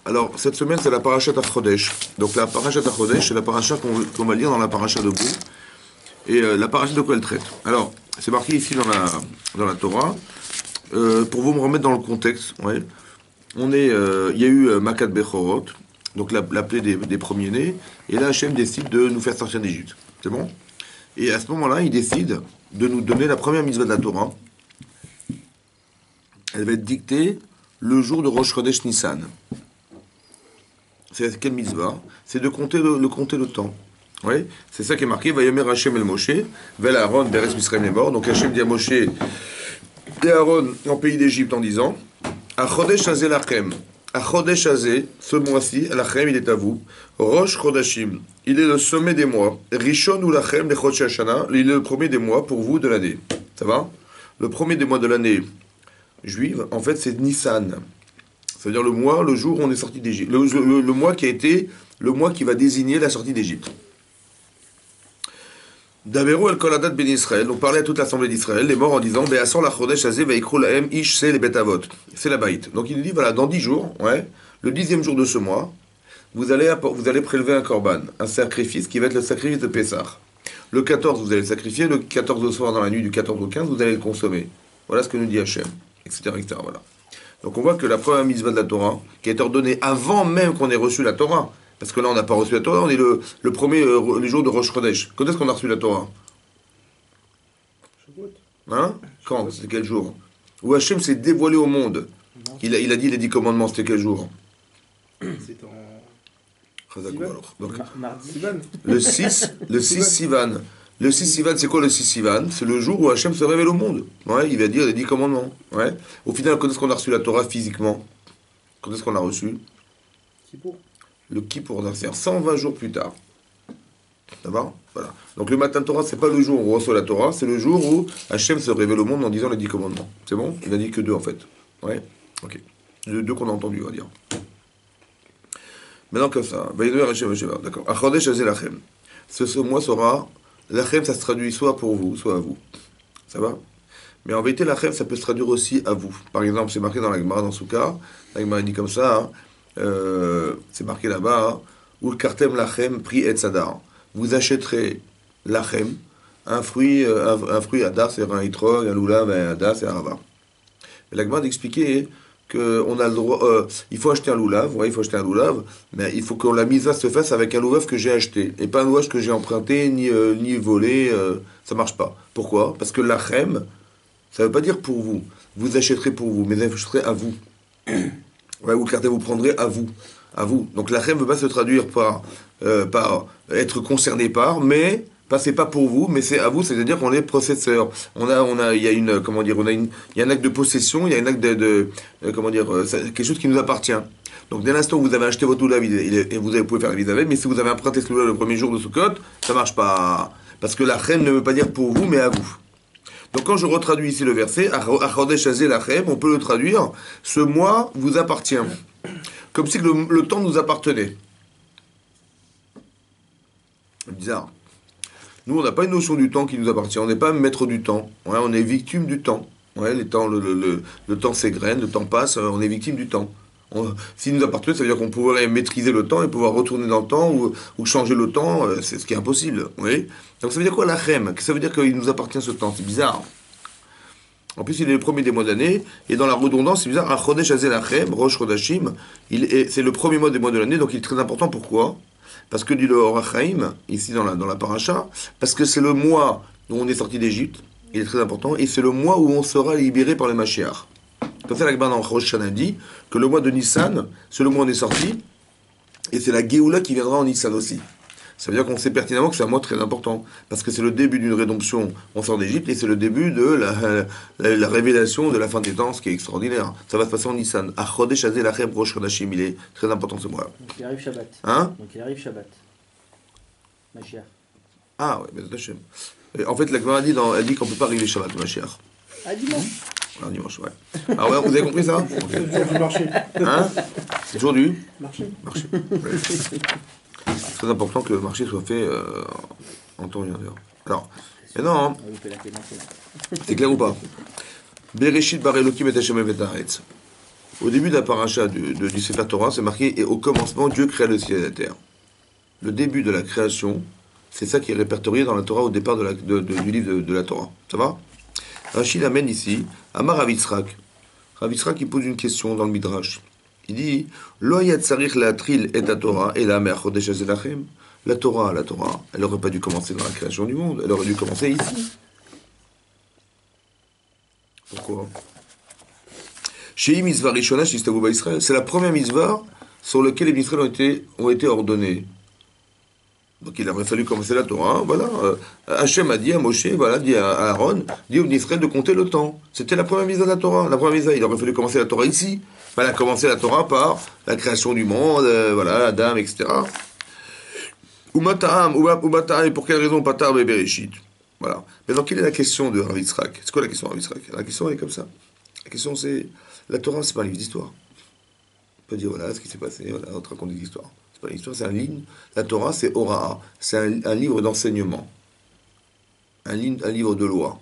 Alors, cette semaine, c'est la parashat Chodesh. Donc, la parashat Chodesh, c'est la parashat qu'on va lire dans la parashat de Bou. Et la parashat de quoi elle traite? Alors, c'est marqué ici dans la Torah. Pour vous me remettre dans le contexte, ouais. Il y a eu Makat Bechorot, donc la plaie des premiers-nés. Et là, Hachem décide de nous faire sortir d'Égypte. C'est bon? Et à ce moment-là, il décide de nous donner la première mitzvah de la Torah. Elle va être dictée le jour de Rosh Chodesh Nissan. C'est quelle mitzvah? C'est de compter le temps. Oui, c'est ça qui est marqué. Vayomer Hachem el Moshe, Vel Aaron Beres Misraim les morts. Donc Hachem dit à Moshe et Aaron en pays d'Égypte en disant A Chodesh Hazeh Lachem. A Chodesh Hazeh, ce mois-ci, Lachem il est à vous. Rosh Chodashim, il est le sommet des mois. Rishon ou Lachem le Chodesh Hashana, il est le premier des mois pour vous de l'année. Ça va? Le premier des mois de l'année juive, en fait, c'est Nissan. Ça veut dire le jour où on est sorti d'Égypte. Le mois qui a été le mois qui va désigner la sortie d'Égypte. Daveru el koladat ben Israël, donc parlait à toute l'assemblée d'Israël, les morts en disant Be'asor la chodesh hazeh ve'ikru lahem ish se le bet avot. C'est la baït. Donc il nous dit voilà, dans 10 jours, ouais, le 10e jour de ce mois, vous allez prélever un korban, un sacrifice qui va être le sacrifice de Pessah. Le 14, vous allez le sacrifier, le 14 au soir, dans la nuit du 14 au 15, vous allez le consommer. Voilà ce que nous dit Hachem, etc., etc. Voilà. Donc on voit que la première mitzvah de la Torah, qui est ordonnée avant même qu'on ait reçu la Torah, parce que là on n'a pas reçu la Torah, on est le premier le jour de Rosh Chodesh. Quand est-ce qu'on a reçu la Torah? Hein? Quand? C'était quel jour? Où Hachem s'est dévoilé au monde. Il a dit les 10 commandements, c'était quel jour? C'est en... Donc, mardi. le 6 Sivan. Le 6 Sivan, c'est quoi le 6 Sivan? C'est le jour où Hachem se révèle au monde. Ouais, il va dire les 10 commandements. Ouais. Au final, quand est-ce qu'on a reçu la Torah physiquement? Quand est-ce qu'on l'a reçu? Kippour. Le Kippour, c'est-à-dire 120 jours plus tard. Ça va? Voilà. Donc le matin de Torah, c'est pas le jour où on reçoit la Torah, c'est le jour où Hachem se révèle au monde en disant les 10 commandements. C'est bon? Il n'a dit que 2 en fait. Ouais? Ok. 2 qu'on a entendu, on va dire. Maintenant comme ça. D'accord. Achodesh hazeh lachem. Ce mois sera... Lachem, ça se traduit soit pour vous, soit à vous. Ça va? Mais en vérité, lachem, ça peut se traduire aussi à vous. Par exemple, c'est marqué dans la Gemara, dans Souka. La Gemara dit comme ça, c'est marqué là-bas, Ul kartem lachem pri et sadar. Vous achèterez lachem, un fruit hadar, c'est un itrog, un lulav, un hadar, c'est un rava. Mais la Gemara d'expliquer qu'on a le droit, il faut acheter un lulav, ouais, il faut acheter un lulav, mais il faut que la mise se fasse avec un lulav que j'ai acheté, et pas un lulav que j'ai emprunté, ni volé, ça marche pas. Pourquoi? Parce que lachem, ça veut pas dire pour vous. Vous achèterez pour vous, mais vous achèterez à vous. Ouais, ou vous prendrez à vous. À vous. Donc lachem ne veut pas se traduire par être concerné par, mais c'est pas pour vous, mais c'est à vous, c'est-à-dire qu'on est possesseur. Il y a une, comment dire, il y a un acte de possession, il y a un acte comment dire, quelque chose qui nous appartient. Donc dès l'instant où vous avez acheté votre loulav, et vous pouvez faire la mise avec, mais si vous avez emprunté ce loulav le premier jour de Sukkot, ça marche pas. Parce que lachem ne veut pas dire pour vous, mais à vous. Donc quand je retraduis ici le verset, Achodesh hazeh lachem, on peut le traduire, ce mois vous appartient. Comme si le temps nous appartenait. Bizarre. Nous, on n'a pas une notion du temps qui nous appartient. On n'est pas maître du temps. Ouais, on est victime du temps. Ouais, le temps s'égrène, le temps passe, on est victime du temps. S'il nous appartenait, ça veut dire qu'on pourrait maîtriser le temps et pouvoir retourner dans le temps ou changer le temps. C'est ce qui est impossible. Oui. Donc ça veut dire quoi lachem? Ça veut dire qu'il nous appartient ce temps. C'est bizarre. En plus, il est le premier des mois d'année, et dans la redondance, c'est bizarre, un Chodesh hazeh lachem, Rosh Chodashim, c'est le premier mois des mois de l'année, donc il est très important. Pourquoi? Parce que dit le Or HaChaim, ici dans la paracha, parce que c'est le mois où on est sorti d'Égypte, il est très important, et c'est le mois où on sera libéré par le Mashiach. Comme ça, la Gemara dans Rosh Hashanah dit que le mois de Nissan, c'est le mois où on est sorti, et c'est la Géoula qui viendra en Nissan aussi. Ça veut dire qu'on sait pertinemment que c'est un mois très important, parce que c'est le début d'une rédemption, on sort d'Égypte, et c'est le début de la révélation de la fin des temps, ce qui est extraordinaire. Ça va se passer en Nissan. Achodesh hazeh lachem Rosh Chodashim, il est très important ce mois-là. Donc il arrive Shabbat. Hein? Donc il arrive Shabbat. Mashiach. Ah ouais, mais Hachem. En fait, la Gemara elle dit qu'on ne peut pas arriver Shabbat, Mashiach. Ah, dimanche. Alors dimanche, ouais. Ah ouais, vous avez compris ça? C'est le jour du marché. Hein? C'est jour du Marché. Ouais. C'est très important que le marché soit fait en temps et en heure. Alors, maintenant, hein, c'est clair ou pas? Bereshit bar Elokim et Hashem et Haaretz. Au début de la paracha du Sefer Torah, c'est marqué « Et au commencement, Dieu créa le ciel et la terre ». Le début de la création, c'est ça qui est répertorié dans la Torah au départ du livre de la Torah. Ça va? Rachid amène ici, Amar Rav Yitzhak. Rav Yitzhak, il pose une question dans le Midrash. Il dit Lo yatzarich la'atril et la Torah et la mer chodesh hazelachem. La Torah, elle n'aurait pas dû commencer dans la création du monde, elle aurait dû commencer ici. Pourquoi? Shei mitzvah rishona shistavu ba'Israël. C'est la première mitzvah sur laquelle les Israël ont été ordonnés. Donc il aurait fallu commencer la Torah. Voilà. Hachem a dit à Moshe, voilà, dit à Aaron, dit aux Israël de compter le temps. C'était la première mitzvah de la Torah. La première mitzvah, il aurait fallu commencer la Torah ici. Elle a commencé la Torah par la création du monde, voilà, Adam, etc. Umata'am, et pour quelle raison Patar et Bereshit. Voilà. Maintenant, quelle est la question de Rav Yitzhak? C'est quoi la question de Rav Yitzhak? La question elle est comme ça. La question c'est, la Torah c'est pas un livre d'histoire. On peut dire voilà ce qui s'est passé, voilà, on te raconte des histoires. C'est pas une histoire, c'est un livre. La Torah c'est Hora'a, c'est un livre d'enseignement. Un livre de loi.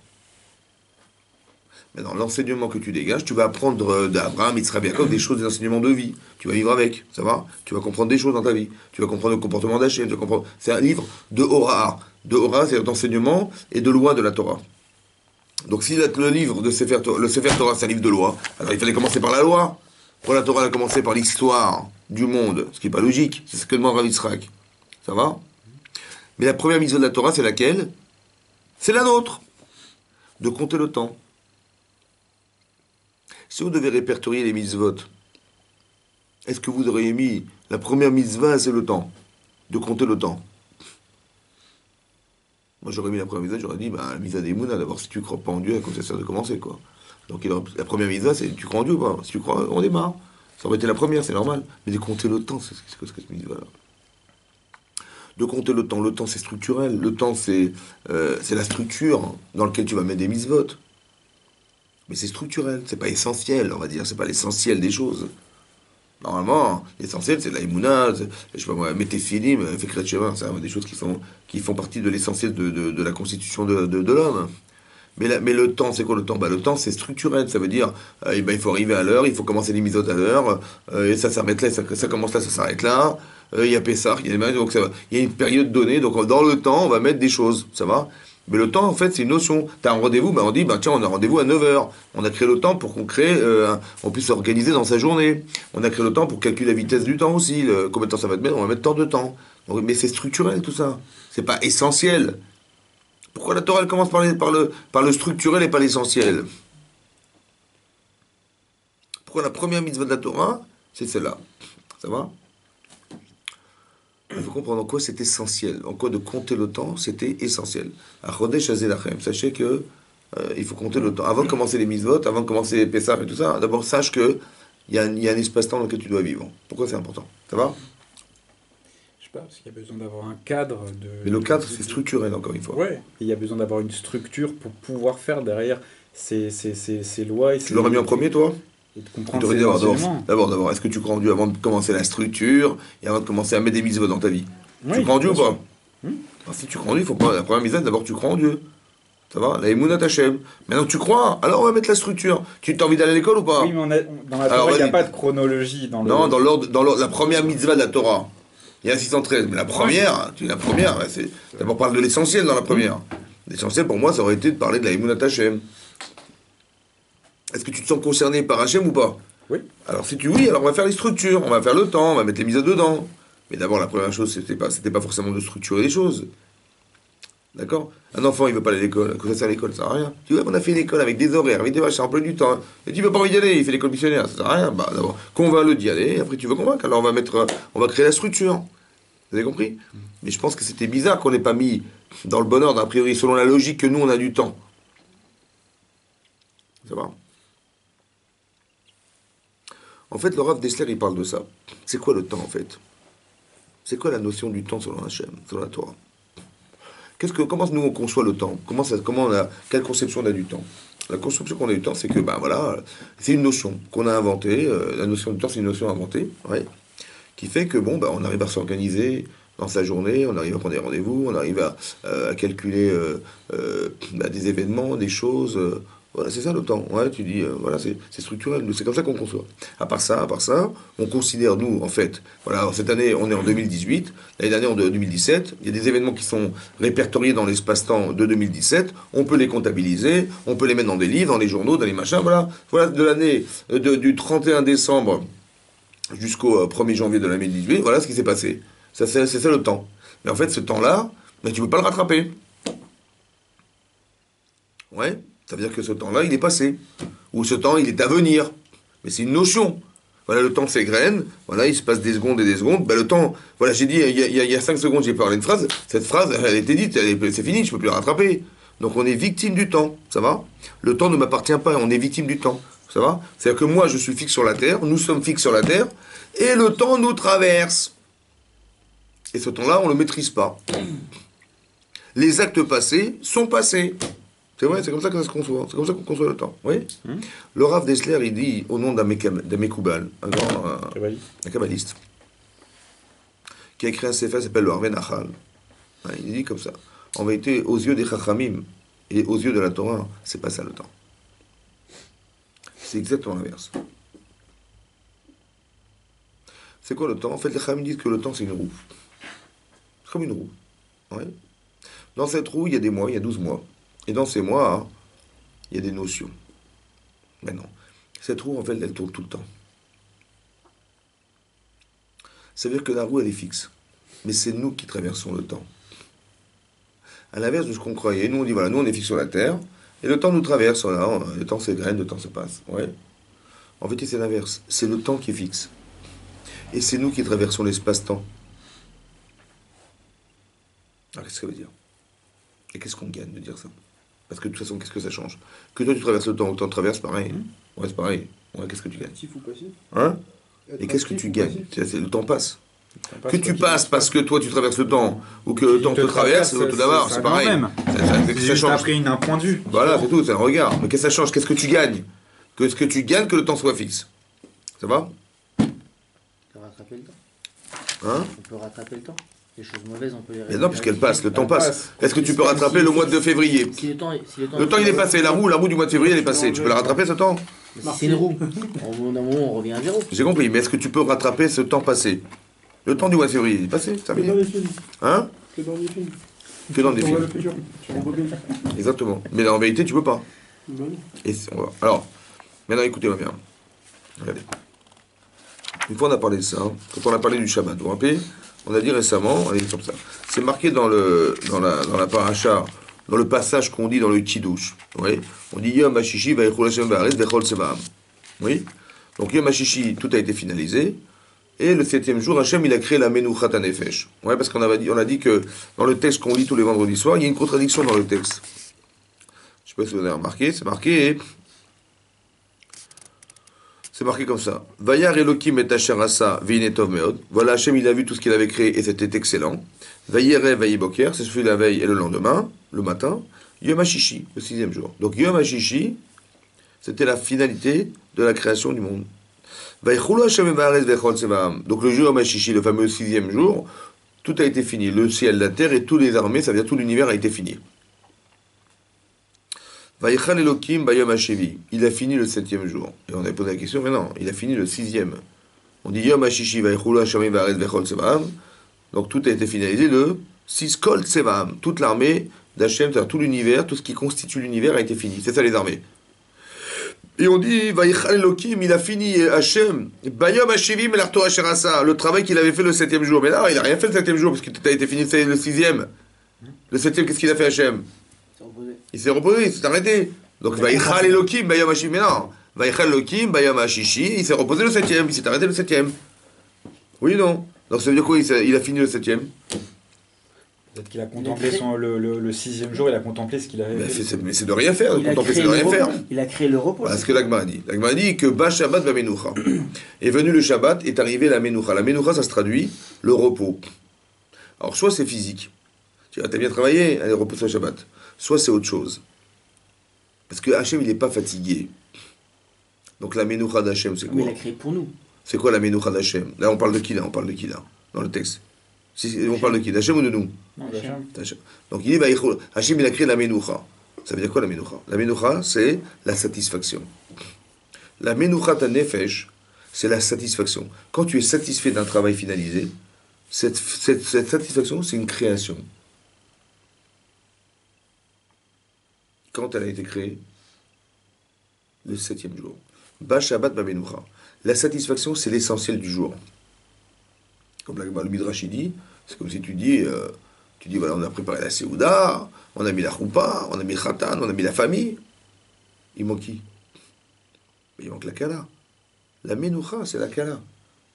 Mais dans l'enseignement que tu dégages, tu vas apprendre d'Abraham, Yitzhak, Yaakov des choses, des enseignements de vie. Tu vas vivre avec, ça va? Tu vas comprendre des choses dans ta vie. Tu vas comprendre le comportement d'Hachem. C'est un livre de Hora'a. De Hora'a, c'est d'enseignement et de loi de la Torah. Donc si le livre de le Sefer Torah, c'est un livre de loi, alors il fallait commencer par la loi. Pour la Torah, elle a commencé par l'histoire du monde, ce qui n'est pas logique. C'est ce que demande Rav Yitzhak. Ça va? Mais la première mise de la Torah, c'est laquelle? C'est la nôtre. De compter le temps. Si vous devez répertorier les mitzvot, est-ce que vous auriez mis la première mitzvah, c'est le temps, de compter le temps? Moi, j'aurais mis la première mitzvah, j'aurais dit, la mitzvah des Mouna, d'abord, si tu ne crois pas en Dieu, à quoi ça sert de commencer, quoi. Donc, la première mitzvah, c'est tu crois en Dieu ou pas? Si tu crois, on démarre. Ça aurait été la première, c'est normal. Mais de compter le temps, c'est ce que cette mitzvah-là. De compter le temps c'est structurel. Le temps, c'est la structure dans laquelle tu vas mettre des mitzvot. Mais c'est structurel, c'est pas essentiel, on va dire, c'est pas l'essentiel des choses. Normalement, l'essentiel c'est la Emouna, je sais pas moi, mettez filim, fait Shema, c'est des choses qui font partie de l'essentiel de la constitution de l'homme. Mais le temps, c'est quoi le temps? Le temps c'est structurel, ça veut dire il faut arriver à l'heure, il faut commencer les misotes à l'heure, et ça s'arrête là, ça commence là, ça s'arrête là, il y a Pessah, il y a les donc il y a une période donnée, donc dans le temps on va mettre des choses, ça va? Mais le temps, en fait, c'est une notion. Tu as un rendez-vous, on dit, tiens, on a un rendez-vous à 9 heures. On a créé le temps pour on puisse s'organiser dans sa journée. On a créé le temps pour calculer la vitesse du temps aussi. Combien de temps ça va te mettre? On va mettre tant de temps. Donc, mais c'est structurel, tout ça. C'est pas essentiel. Pourquoi la Torah, elle commence par le structurel et pas l'essentiel? Pourquoi la première mitzvah de la Torah, c'est celle-là? Ça va? Il faut comprendre en quoi c'est essentiel. En quoi de compter le temps, c'était essentiel. À Chodesh Hazelachem, sachez que il faut compter le temps. Avant de commencer les mitzvot, avant de commencer les Pessah et tout ça, d'abord sache que il y a un espace-temps dans lequel tu dois vivre. Pourquoi c'est important? Ça va? Je sais pas, parce qu'il y a besoin d'avoir un cadre de... Mais le cadre, c'est structurel, encore une fois. Ouais, il y a besoin d'avoir une structure pour pouvoir faire derrière ces lois. Et tu l'aurais mis en premier, toi? Et de comprendre ces enseignements. D'abord, est-ce que tu crois en Dieu avant de commencer la structure et avant de commencer à mettre des mitzvot dans ta vie? Oui, tu crois en Dieu ou pas? Alors, si tu crois en Dieu, il faut pas. La première mitzvah, d'abord, tu crois en Dieu. Ça va? La Emouna Tachem. Maintenant, tu crois, alors on va mettre la structure. Tu as envie d'aller à l'école ou pas? Oui, mais dans la Torah, il n'y a pas de chronologie. Non, dans l'ordre, la première mitzvah de la Torah. Il y a 613. Mais la première, c'est. D'abord, parle de l'essentiel dans la première. L'essentiel, pour moi, ça aurait été de parler de la Emouna Tachem. Est-ce que tu te sens concerné par Hachem ou pas? Oui. Alors si oui, alors on va faire les structures, on va faire le temps, on va mettre les mises dedans. Mais d'abord, la première chose, c'était pas forcément de structurer les choses. D'accord? Un enfant, il veut pas aller à l'école. Quand ça sert à l'école, ça sert à rien. Tu vois, on a fait l'école avec des horaires, avec des vaches, en plein du temps. Et tu veux pas envie d'y aller, il fait l'école missionnaire, ça sert à rien. D'abord, convainc-le d'y aller, après tu veux convaincre. Alors on va créer la structure. Vous avez compris? Mais je pense que c'était bizarre qu'on n'ait pas mis dans le bon ordre, a priori, selon la logique que nous, on a du temps. Ça va? En fait, le Rav Dessler, il parle de ça. C'est quoi le temps, en fait? C'est quoi la notion du temps selon Hachem, selon la Torah? Comment nous on conçoit le temps? Quelle conception on a du temps? La conception qu'on a du temps, c'est que, c'est une notion qu'on a inventée. La notion du temps, c'est une notion inventée, ouais, qui fait que, on arrive à s'organiser dans sa journée, on arrive à prendre des rendez-vous, on arrive à calculer des événements, des choses, Voilà, c'est ça le temps. Ouais, tu dis, voilà, c'est structurel. C'est comme ça qu'on conçoit. À part ça, on considère, nous, en fait, voilà, cette année, on est en 2018, l'année dernière, en 2017, il y a des événements qui sont répertoriés dans l'espace-temps de 2017, on peut les comptabiliser, on peut les mettre dans des livres, dans les journaux, dans les machins, voilà. Voilà, de l'année, du 31 décembre jusqu'au 1er janvier de l'année 2018, voilà ce qui s'est passé. Ça, c'est ça le temps. Mais en fait, ce temps-là, ben, tu ne peux pas le rattraper. Ouais. Ça veut dire que ce temps-là, il est passé. Ou ce temps, il est à venir. Mais c'est une notion. Voilà, le temps s'égrène. Voilà, il se passe des secondes et des secondes. Ben, le temps, voilà, j'ai dit, il y a 5 secondes, j'ai parlé une phrase. Cette phrase, elle a été dite, c'est fini, je ne peux plus la rattraper. Donc on est victime du temps. Ça va? Le temps ne m'appartient pas, on est victime du temps. Ça va? C'est-à-dire que moi, je suis fixe sur la Terre, nous sommes fixes sur la Terre, et le temps nous traverse. Et ce temps-là, on ne le maîtrise pas. Les actes passés sont passés. C'est vrai, c'est comme ça que ça se conçoit. C'est comme ça qu'on conçoit le temps. Oui. Le Rav Dessler, il dit, au nom d'un Mekoubal, un kabbaliste, qui a écrit un sefer qui s'appelle le Harvey Nachal. Il dit comme ça. En vérité, aux yeux des Chachamim et aux yeux de la Torah, c'est pas ça le temps. C'est exactement l'inverse. C'est quoi le temps? En fait, les Chachamim disent que le temps, c'est une roue. C'est comme une roue. Ouais. Dans cette roue, il y a des mois, il y a 12 mois. Et dans ces mois, hein, il y a des notions. Mais non. Cette roue, en fait, elle tourne tout le temps. Ça veut dire que la roue, elle est fixe. Mais c'est nous qui traversons le temps. À l'inverse de ce qu'on croyait. Nous, on dit, voilà, nous, on est fixe sur la Terre. Et le temps nous traverse. Voilà, le temps s'égrène, le temps se passe. Ouais. En fait, c'est l'inverse. C'est le temps qui est fixe. Et c'est nous qui traversons l'espace-temps. Alors, qu'est-ce que ça veut dire? Et qu'est-ce qu'on gagne de dire ça? Parce que de toute façon, qu'est-ce que ça change? Que toi, tu traverses le temps, ou que tu en traverses, pareil. Ouais, c'est pareil. Ouais, qu'est-ce que tu gagnes? Actif ou passif? Hein? Et qu'est-ce que tu gagnes? Le temps passe. Que tu passes parce que toi, tu traverses le temps, ou que le temps te traverse, tout d'abord, c'est pareil. Ça change. Après, un point de vue. Voilà, c'est tout, c'est un regard. Mais qu'est-ce que ça change? Qu'est-ce que tu gagnes? Qu'est-ce que tu gagnes que le temps soit fixe? Ça va? On peut rattraper le temps. Hein? On peut rattraper le temps. Les choses mauvaises, on peut les Mais rattraper. non, puisqu'elle passe, le temps passe. Est-ce que tu peux rattraper le mois de février? Si le temps, Le temps, il est passé. La roue du mois de février, elle est passée. Tu peux la rattraper, ce temps? C'est une roue. Au bout d'un moment, on revient à zéro. J'ai compris, mais est-ce que tu peux rattraper ce temps passé? Le temps du mois de février, il est passé, c'est Que dans terminé. les films. Hein? Que dans les films. Que dans des Tu vois films. le futur. Tu rembobines. Exactement. Mais en vérité, tu peux pas. Ben non. Et on va. Alors, maintenant écoutez-moi bien. Regardez. Une fois on a parlé de ça, hein. Quand on a parlé du Shabbat, vous vous rappelez? On a dit récemment, allez, comme ça. C'est marqué dans la paracha, dans le passage qu'on dit dans le Kiddush. Oui. On dit Yom HaShishi va'echol Hashem ba'aretz v'echol tzevaam. Oui. Donc Yom HaShishi, tout a été finalisé. Et le 7e jour, Hachem, il a créé la Menuchat HaNefesh. Ouais, parce on a dit que dans le texte qu'on lit tous les vendredis soirs, il y a une contradiction dans le texte. Je ne sais pas si vous avez remarqué, c'est marqué comme ça. Vayar Elokim et Asher Asa v'inetov meod. Voilà, Hachem, il a vu tout ce qu'il avait créé et c'était excellent. Vayerev vayiboker, c'est celui de la veille et le lendemain, le matin. Yom HaShishi, le 6e jour. Donc Yom HaShishi, c'était la finalité de la création du monde. Donc le jour Yom HaShishi, le fameux 6e jour, tout a été fini. Le ciel, la terre et toutes les armées, ça veut dire tout l'univers a été fini. Vayichal Elokim Bayom HaShevi. Il a fini le 7e jour. Et on a posé la question, mais non, il a fini le 6e. On dit Yom HaShishi Vayichulu Hashem Va'aretz Vechol Tzevaam. Donc tout a été finalisé le 6 Kol Tzevaam. Toute l'armée d'Hachem, c'est-à-dire tout l'univers, tout ce qui constitue l'univers a été fini. C'est ça les armées. Et on dit Vayichal Elokim, il a fini Hachem Bayom HaShevi Melarto Asher Asa. Le travail qu'il avait fait le 7e jour. Mais là, il n'a rien fait le 7e jour parce que tout a été fini le 6e. Le 7e, qu'est-ce qu'il a fait Hachem? Il s'est reposé, il s'est arrêté. Donc, Vayichal Elokim, Bayom HaShishi, mais non. Vayichal Elokim, Bayom HaShishi, il s'est reposé le 7e, il s'est arrêté le 7e. Oui ou non? Donc, ça veut dire quoi? Il a fini le 7e. Peut-être qu'il a contemplé le 6e jour, il a contemplé ce qu'il avait fait. Mais c'est de rien faire, de contempler, c'est de rien faire. Il a créé le repos. Voilà ce que l'Agma a dit. L'Agma a dit que Ba Shabbat va Menucha. Est venu le Shabbat, est arrivé la Menucha. La Menucha, ça se traduit le repos. Alors, soit c'est physique. Tu as bien travaillé, allez, repose le Shabbat. Soit c'est autre chose. Parce que Hachem, il n'est pas fatigué. Donc la Menucha d'Hachem, c'est quoi? Mais il a créé pour nous. C'est quoi la Menucha d'Hachem? Là, on parle de qui, là? On parle de qui, là? Dans le texte. On parle de qui? D'Hachem ou de nous? Non, D'Hachem. Donc il dit, Hachem, il a créé la Menucha. Ça veut dire quoi la Menucha? La Menucha, c'est la satisfaction. La Menucha ta Nefesh, c'est la satisfaction. Quand tu es satisfait d'un travail finalisé, cette satisfaction, c'est une création. Quand elle a été créée? Le 7e jour. Ba Shabbat Ba Menucha. La satisfaction, c'est l'essentiel du jour. Comme le Midrash dit, c'est comme si tu dis voilà, on a préparé la Séouda, on a mis la Choupa, on a mis le Khatan, on a mis la famille. Il manque qui? Il manque la Kala. La Menucha, c'est la Kala.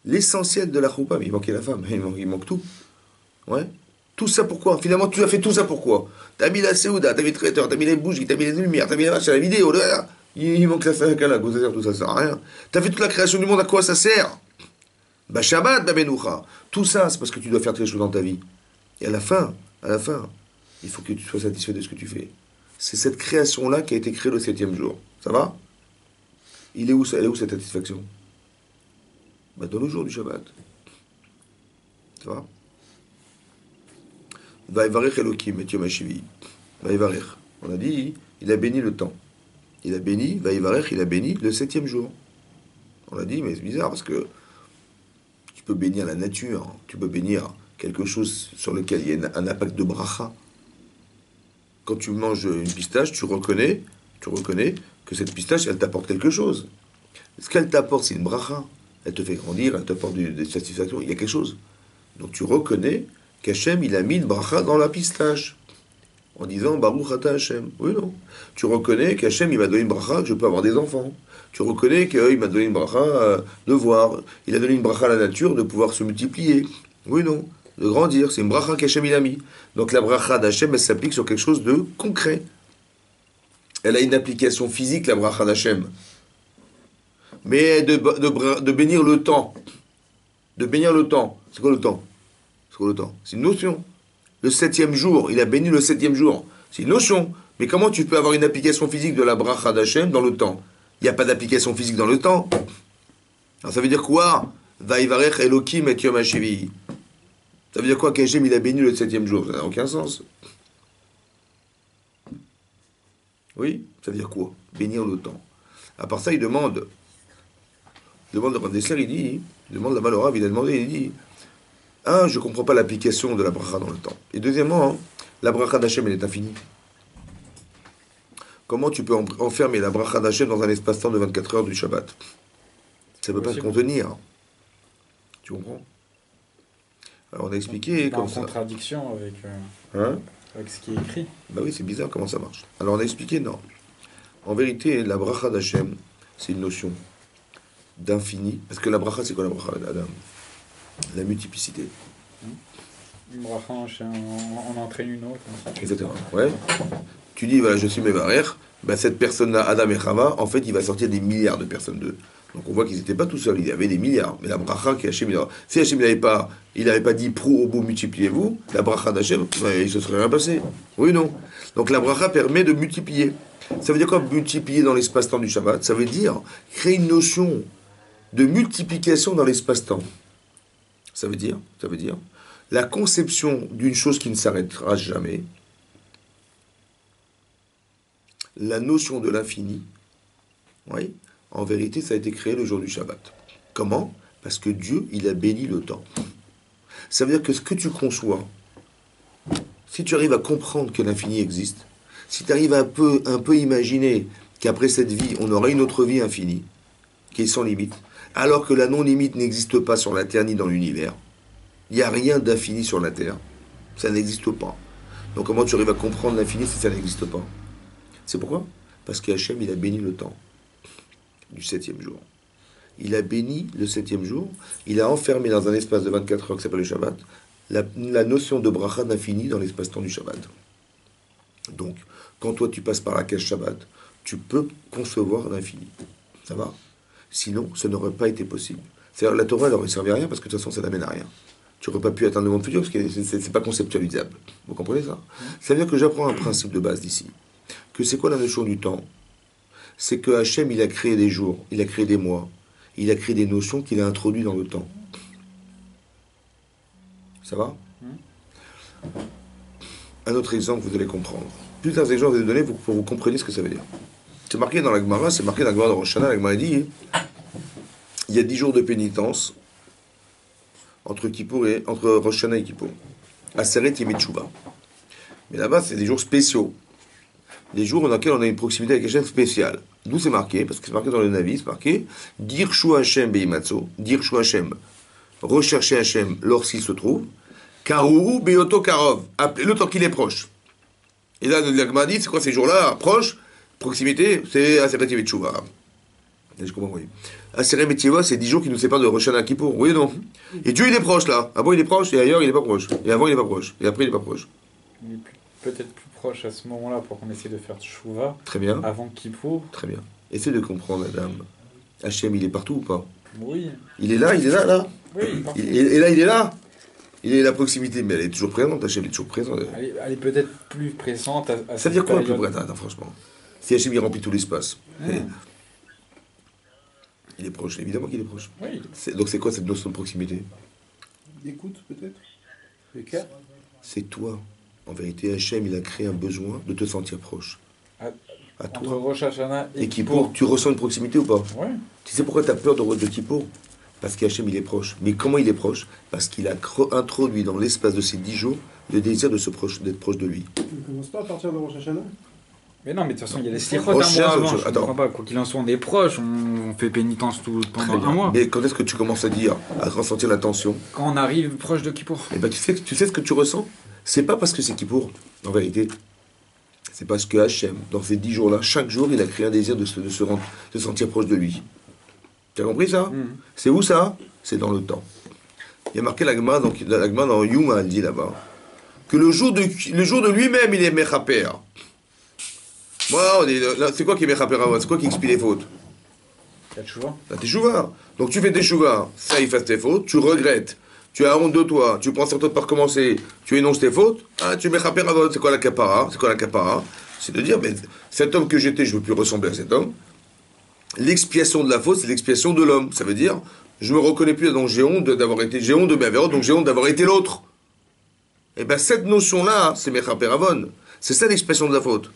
L'essentiel de la Choupa, mais il manquait la femme, il manque tout. Ouais. Tout ça pourquoi? Finalement, tu as fait tout ça pourquoi? T'as mis la Séouda, t'as mis le traiteur, t'as mis les bougies, t'as mis les lumières, t'as mis la vache à la vidéo, là. Il manque la Kala, quoi ça sert? Tout ça sert à rien. T'as fait toute la création du monde, à quoi ça sert? Bah Shabbat, bah Menucha. Tout ça, c'est parce que tu dois faire quelque chose dans ta vie. Et à la fin, il faut que tu sois satisfait de ce que tu fais. C'est cette création-là qui a été créée le 7e jour. Ça va? Elle est où cette satisfaction? Bah dans le jour du Shabbat. Ça va? Vaïvarech Elokim et Yom HaShivi. Vaïvarech. On a dit, il a béni le temps. Il a béni, Vaïvarech, il a béni le 7e jour. On a dit, mais c'est bizarre parce que tu peux bénir la nature, tu peux bénir quelque chose sur lequel il y a un impact de bracha. Quand tu manges une pistache, tu reconnais que cette pistache, elle t'apporte quelque chose. Ce qu'elle t'apporte, c'est une bracha. Elle te fait grandir, elle t'apporte des satisfactions, il y a quelque chose. Donc tu reconnais qu'Hachem, il a mis une bracha dans la pistache. En disant, Baruch Ata Hachem. Oui, non. Tu reconnais qu'Hachem, il m'a donné une bracha, que je peux avoir des enfants. Tu reconnais qu'il m'a donné une bracha de voir. Il a donné une bracha à la nature de pouvoir se multiplier. Oui, non. De grandir. C'est une bracha qu'Hachem, il a mis. Donc la bracha d'Hachem, elle s'applique sur quelque chose de concret. Elle a une application physique, la bracha d'Hachem. Mais de bénir le temps. De bénir le temps. C'est quoi le temps? C'est quoi le temps? C'est une notion. Le 7e jour, il a béni le 7e jour. C'est une notion. Mais comment tu peux avoir une application physique de la bracha d'Hachem dans le temps? Il n'y a pas d'application physique dans le temps. Alors ça veut dire quoi? Vaïvarech Elokim et Yom HaShivi. Ça veut dire quoi qu'Hachem il a béni le 7e jour? Ça n'a aucun sens. Oui, ça veut dire quoi? Bénir le temps. À part ça, il demande le Rav Dessler, il demande la Malorave, il a demandé, il dit, je ne comprends pas l'application de la bracha dans le temps. Et deuxièmement, la bracha d'Hachem, elle est infinie. Comment tu peux enfermer la bracha d'Hachem dans un espace-temps de 24 heures du Shabbat? Ça ne peut pas se contenir. Tu comprends? Alors on a expliqué comme ça. En contradiction avec ce qui est écrit. Bah oui, c'est bizarre comment ça marche. Alors on a expliqué, non. En vérité, la bracha d'Hachem, c'est une notion d'infini. Parce que la bracha, c'est quoi la bracha d'Adam? La multiplicité. Une bracha en entraîne une autre. Exactement. Ouais. Tu dis, voilà, je suis Mevarer, cette personne-là, Adam et Chava, en fait, il va sortir des milliards de personnes d'eux. Donc on voit qu'ils n'étaient pas tout seuls, il y avait des milliards. Mais la bracha qui Hachem, si Hachem n'avait pas dit pro au bout multipliez-vous, la bracha d'Hachem, il se serait rien passé. Oui, non. Donc la bracha permet de multiplier. Ça veut dire quoi multiplier dans l'espace-temps du Shabbat? Ça veut dire créer une notion de multiplication dans l'espace-temps. Ça veut dire la conception d'une chose qui ne s'arrêtera jamais, la notion de l'infini, oui, en vérité, ça a été créé le jour du Shabbat. Comment? Parce que Dieu, il a béni le temps. Ça veut dire que ce que tu conçois, si tu arrives à comprendre que l'infini existe, si tu arrives un peu imaginer qu'après cette vie, on aura une autre vie infinie, qui est sans limite, alors que la non-limite n'existe pas sur la Terre ni dans l'univers, il n'y a rien d'infini sur la Terre. Ça n'existe pas. Donc comment tu arrives à comprendre l'infini si ça n'existe pas? C'est pourquoi? Parce qu'Hachem, il a béni le temps du 7e jour. Il a béni le 7e jour, il a enfermé dans un espace de 24 heures qui s'appelle le Shabbat, la notion de bracha d'infini dans l'espace-temps du Shabbat. Donc, quand toi tu passes par la case Shabbat, tu peux concevoir l'infini. Ça va? Sinon, ça n'aurait pas été possible. C'est-à-dire, la Torah, elle n'aurait servi à rien parce que de toute façon, ça n'amène à rien. Tu n'aurais pas pu atteindre le monde futur parce que c'est pas conceptualisable. Vous comprenez ça? Ça veut dire que j'apprends un principe de base d'ici. Que c'est quoi la notion du temps? C'est que Hachem, il a créé des jours, il a créé des mois, il a créé des notions qu'il a introduites dans le temps. Ça va? Un autre exemple, vous allez comprendre. Toutes les exemples que je vais vous donner pour que vous compreniez ce que ça veut dire. C'est marqué dans la Gemara, c'est marqué dans la Gemara de Rosh Hashanah. La Gemara dit il y a 10 jours de pénitence entre Rosh Hashanah et Kippour. Aseret Yemei Teshuvah. Mais là-bas, c'est des jours spéciaux. Des jours dans lesquels on a une proximité avec Hachem spéciale. D'où c'est marqué, parce que c'est marqué dans le Navi, c'est marqué Dirshu Hachem Beimatzo, Dirshu Hachem, rechercher Hachem lorsqu'il se trouve, Karou Beoto Karov, appelez-le tant qu'il est proche. Et là, la Gemara dit, c'est quoi ces jours-là, proche, proximité, c'est Aseret Yemei Teshuvah. Je comprends, oui. Aseret Yemei Teshuvah, c'est 10 jours qui nous séparent de Rosh Hashanah Kippour, oui ou non? Et Dieu, il est proche là. Avant, il est proche, et ailleurs, il n'est pas proche. Et avant, il n'est pas proche. Et après, il n'est pas proche. Il est peut-être plus proche à ce moment-là pour qu'on essaie de faire Teshuvah. Très bien. Avant Kippour. Très bien. Essaie de comprendre, madame. Hachem, il est partout ou pas? Oui. Il est là, là. Oui, il est partout. Et là, il est là. Il est la proximité, mais elle est toujours présente, Hachem, il est toujours présent. Elle est peut-être plus présente à ça veut dire quoi, plus présente, franchement? Si Hachem, il remplit tout l'espace. Il est proche, évidemment qu'il est proche. Oui. Donc c'est quoi cette notion de proximité? Écoute, peut-être. Écart. C'est toi. En vérité, Hachem, il a créé un besoin de te sentir proche. À Entre toi. Rosh Hashanah Et Kippour, tu ressens une proximité ou pas? Oui. Tu sais pourquoi tu as peur de Kippour? Parce qu'Hachem, il est proche. Mais comment il est proche? Parce qu'il a introduit dans l'espace de ces 10 jours le désir d'être proche de lui. Tu ne commences pas à partir de Rosh Hashanah? Mais non, mais de toute façon, il y a les slichot Rosh un mois Hashanah, avant. Je attends. comprends pas. Quoi qu'il en soit, on est proche, on fait pénitence pendant un mois. Mais quand est-ce que tu commences à dire, à ressentir la tension? Quand on arrive proche de Kippour. Eh ben, tu sais ce que tu ressens? C'est pas parce que c'est Kippour, en vérité. C'est parce que Hachem, dans ces 10 jours-là, chaque jour, il a créé un désir de se sentir proche de lui. Tu as compris ça? C'est où ça? C'est dans le temps. Il y a marqué la Gemara dans Yuma, elle dit là-bas, que le jour de lui-même, il est Mechaper. C'est quoi qui est Mechaper avant? C'est quoi qui expie les fautes? La Teshuvah. La Teshuvah. Donc tu fais tes Teshuvah, ça efface tes fautes, tu regrettes, tu as honte de toi, tu prends sur toi de pas recommencer, tu énonces tes fautes, tu mets Mechaper avant. C'est quoi la kapara? C'est de dire, mais cet homme que j'étais, je ne veux plus ressembler à cet homme. L'expiation de la faute, c'est l'expiation de l'homme. Ça veut dire, je me reconnais plus, donc j'ai honte de mes avérotes, donc j'ai honte d'avoir été l'autre. Et bien cette notion-là, c'est Mechaper Avon. C'est ça l'expression de la faute.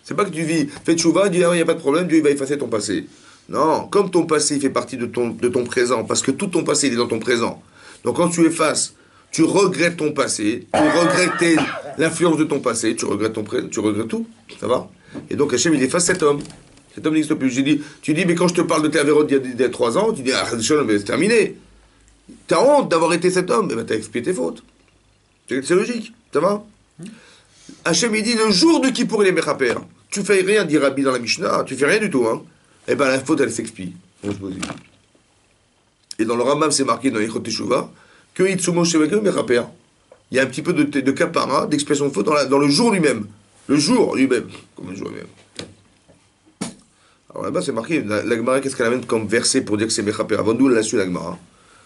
C'est pas que tu vis, fais tchouva, dis, il n'y a pas de problème, Dieu il va effacer ton passé. Non, comme ton passé il fait partie de ton présent, parce que tout ton passé il est dans ton présent. Donc quand tu effaces, tu regrettes ton passé, tu regrettes l'influence de ton passé, tu regrettes ton présent, tu regrettes tout. Ça va? Et donc Hachem il efface cet homme. Cet homme n'existe plus. Tu dis, mais quand je te parle de tes avérotes d'il y a 3 ans, tu dis, mais c'est terminé. T'as honte d'avoir été cet homme, et ben t'as expié tes fautes. C'est logique, ça va? Hachem il dit, le jour de Kippour il est Mechaper. Tu fais rien, dit Rabbi dans la Mishnah, tu fais rien du tout, hein. Et ben la faute elle s'expie. Et dans le Rambam c'est marqué dans Yichot Teshuvah que Itsumo Shevekeu Mechaper. Il y a un petit peu de kapara, d'expression de faute dans le jour lui-même. Le jour lui-même. Comme le jour lui-même. Alors là-bas c'est marqué, la Gemara qu'est-ce qu'elle amène comme verset pour dire que c'est Mechaper? Avant d'où elle l'a su la Gemara?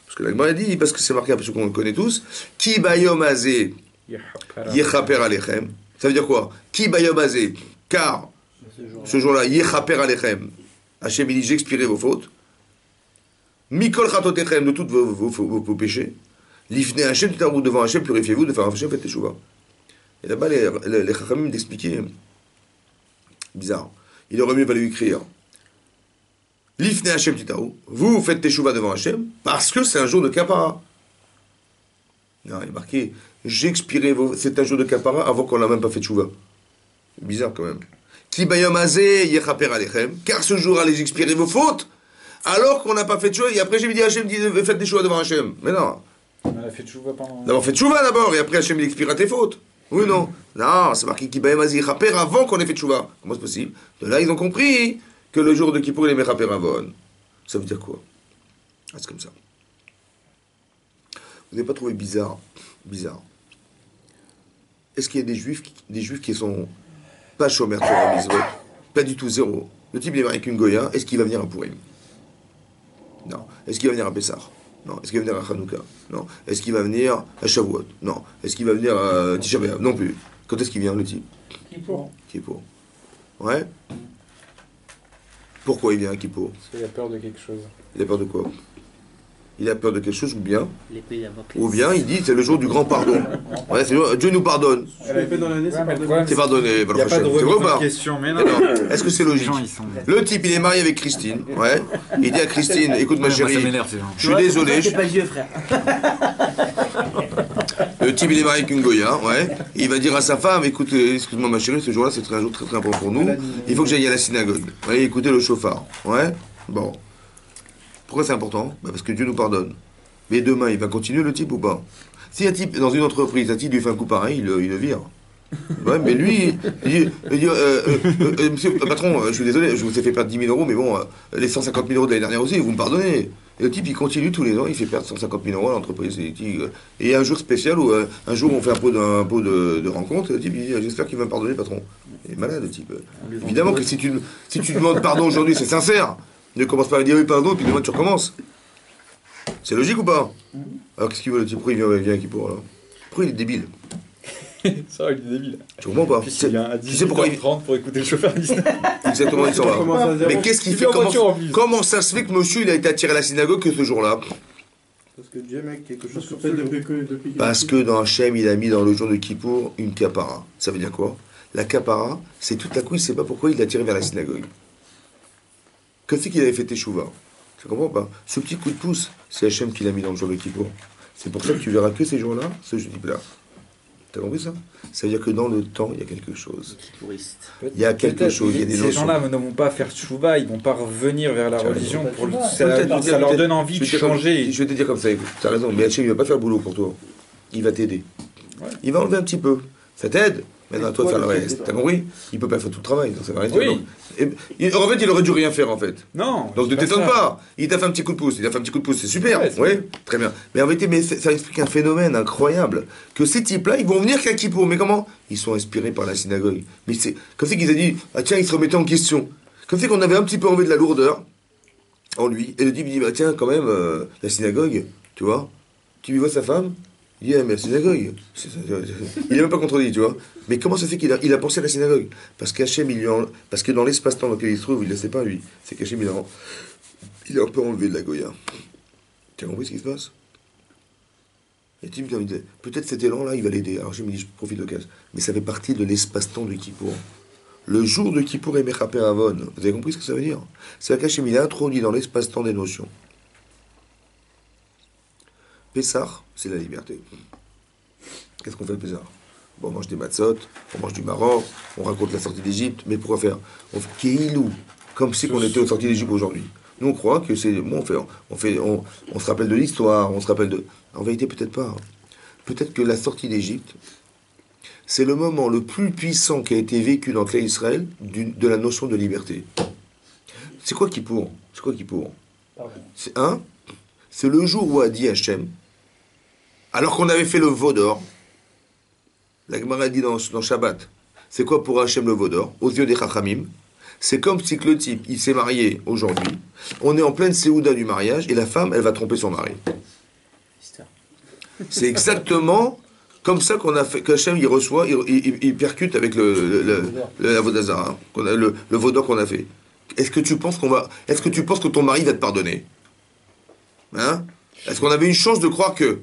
Parce que la Gemara dit, parce que c'est marqué, parce qu'on le connaît tous, Ki bayom azé yechaper alechem. Ça veut dire quoi? Ki bayom azé, car ce jour-là, yechaper alechem. Hachem il dit, j'expirerai vos fautes. Mikol chatotechem, de tous vos péchés. L'ifne Hachem, tout en devant Hachem, purifiez-vous, de faire Hachem, faites teshuvah. Et là-bas, les chachamim d'expliquer, bizarre. Il aurait mieux valu écrire L'ifne Hachem titaou, vous faites teshuvah devant Hachem, parce que c'est un jour de kapara. Non, il est marqué, j'expirerai c'est un jour de kapara avant qu'on n'a même pas fait teshuvah. Bizarre quand même. Ki bayom azé yechaper alechem, car ce jour allez expirer vos fautes, alors qu'on n'a pas fait teshuvah, et après j'ai dit Hachem, faites teshuvah devant Hachem. Mais non. On a fait teshuvah pendant... D'abord fait teshuvah d'abord, et après Hachem il expirera tes fautes. Oui ou non? Non, c'est marqué Ki bayom azé yechaper avant qu'on ait fait teshuvah. Comment c'est possible? De là ils ont compris que le jour de Kippour il est mechaper avon. Ça veut dire quoi? Ah, c'est comme ça. Vous n'avez pas trouvé bizarre? Est-ce qu'il y a des juifs qui sont pas chômeurs Torah mitzvot? Pas du tout, zéro. Le type il est marié avec une Goya, est-ce qu'il va venir à Purim? Non. Est-ce qu'il va venir à Pessah? Non. Est-ce qu'il va venir à Hanouka? Non. Est-ce qu'il va venir à Shavuot? Non. Est-ce qu'il va venir à Tisha B'Av? Non plus. Quand est-ce qu'il vient le type? Kippour. Ouais. Pourquoi il vient à Kippour? Parce qu'il a peur de quelque chose. Il a peur de quoi? il a peur de quelque chose, L'épée Damoclès. ou bien il dit c'est le jour du grand pardon. Ouais, Dieu nous pardonne. L'épée dans l'année, c'est pardonné. C'est pardonné. Il n'y a pas de C'est vrai ou remise pas en question, mais non. Alors, est-ce que c'est Les logique? gens, ils sont... Le type, il est marié avec Christine. Ouais. Il dit à Christine, écoute ma Ouais, moi, ça chérie, m'énerve, ces gens. je suis désolé. C'est pas vieux, frère. Le type, il est marié avec une Goya, ouais. Il va dire à sa femme, écoute, excuse-moi ma chérie, ce jour-là, c'est un jour très très important pour nous. Il faut que j'aille à la synagogue. Allez écouter le chauffard. Ouais. Bon. Pourquoi c'est important? Parce que Dieu nous pardonne. Mais demain, il va continuer le type ou pas? Si un type, dans une entreprise, un type lui fait un coup pareil, il le vire. Ouais, mais lui, il dit monsieur le patron, je suis désolé, je vous ai fait perdre 10 000 euros, mais bon, les 150 000 euros de l'année dernière aussi, vous me pardonnez. Et le type, il continue tous les ans, il fait perdre 150 000 euros à l'entreprise. Et un jour spécial, où un jour on fait un pot de rencontre, et le type, il dit, j'espère qu'il va me pardonner, patron. Il est malade, le type. Évidemment que si tu demandes pardon aujourd'hui, c'est sincère. Ne commence pas à dire oui, pardon, et puis demain tu recommences. C'est logique ou pas? Alors qu'est-ce qu'il veut le type? Pourquoi il vient qui pour alors? Pourquoi il est débile? C'est vrai, il est débile. Tu comprends pas? Puis il vient à Tu sais pourquoi il... 18h30 pour écouter le chauffeur Disney. Exactement, il s'en va. Mais qu'est-ce qu'il fait? Comment ça se fait que monsieur il a été attiré à la synagogue que ce jour-là? Parce que Dieu met quelque chose sur tête depuis Parce que dans Hachem, il a mis dans le jour de Kippour une kapara. Ça veut dire quoi? La kapara, c'est tout à coup, il ne sait pas pourquoi il l'a tiré vers la synagogue. Que c'est qu'il avait fait Teshuvah? Tu comprends pas? Ce petit coup de pouce, c'est Hachem qui l'a mis dans le jour de Kippour. C'est pour ça que tu verras que ces jours-là, ce jeudi-là. T'as compris ça? Ça veut dire que dans le temps, il y a quelque chose. Il y a quelque chose, il y a des notions. Ces gens-là ne vont pas faire tchouva, ils vont pas revenir vers la religion. Ça Peut-être, leur donne envie de changer. Je vais te dire comme ça, écoute, t'as raison, mais Hachem, il va pas faire le boulot pour toi. Il va t'aider. Ouais. Il va enlever un petit peu. Ça t'aide. Maintenant, à toi de faire le reste. T'as compris? Il peut pas faire tout le travail. Ça va rester. Oui. En fait, il aurait dû rien faire, en fait. Non. Donc ne t'étonne pas. Il t'a fait un petit coup de pouce. C'est super. Ouais, Oui, très bien. Mais en vérité, ça explique un phénomène incroyable. Que ces types-là, ils vont venir qu'à Kippour. Mais comment? Ils sont inspirés par la synagogue. Mais c'est comme c'est qu'ils ont dit, ah tiens, ils se remettaient en question. Comme c'est qu'on avait un petit peu enlevé de la lourdeur en lui. Et le type, il dit, bah tiens, quand même, la synagogue, tu vois, tu lui vois sa femme? Il dit, ah, mais la synagogue, il n'est même pas contredit, tu vois. Mais comment ça fait qu'il a pensé à la synagogue? Parce qu'Hachem, parce que dans l'espace-temps dans lequel il se trouve, il ne le sait pas, lui. C'est qu'Hachem, il a un peu enlevé de la Goya. Tu as compris ce qui se passe? Et Tim, comme il disait, peut-être cet élan-là, il va l'aider. Alors Hachem, il dit, je profite de l'occasion. Mais ça fait partie de l'espace-temps de Kippour. Le jour de Kippour est Mechapé Avon. Vous avez compris ce que ça veut dire? C'est qu'Hachem, il a introduit dans l'espace-temps des notions. Pessah, c'est la liberté. Qu'est-ce qu'on fait le Pessah? Bon, on mange des matzot, on mange du Maroc, on raconte la sortie d'Égypte, mais pourquoi faire? On fait Kéilou, comme si on était aux sorties d'Égypte aujourd'hui. Nous, on croit que c'est... Bon, on se rappelle de l'histoire, on se rappelle de... En vérité, peut-être pas. Peut-être que la sortie d'Égypte, c'est le moment le plus puissant qui a été vécu dans le clan Israël de la notion de liberté. C'est quoi Kippour? C'est le jour où a dit Hachem, alors qu'on avait fait le veau d'or, la Gemara dit dans Shabbat, c'est quoi pour Hachem le veau d'or? Aux yeux des Chachamim, c'est comme si que le type, il s'est marié aujourd'hui, on est en pleine séouda du mariage, et la femme, elle va tromper son mari. C'est exactement comme ça qu'on a fait, qu'Hachem, il reçoit, il percute avec la Vodazara, le veau d'or qu'on a fait. Est-ce que tu penses que ton mari va te pardonner? Hein? Est-ce qu'on avait une chance de croire que...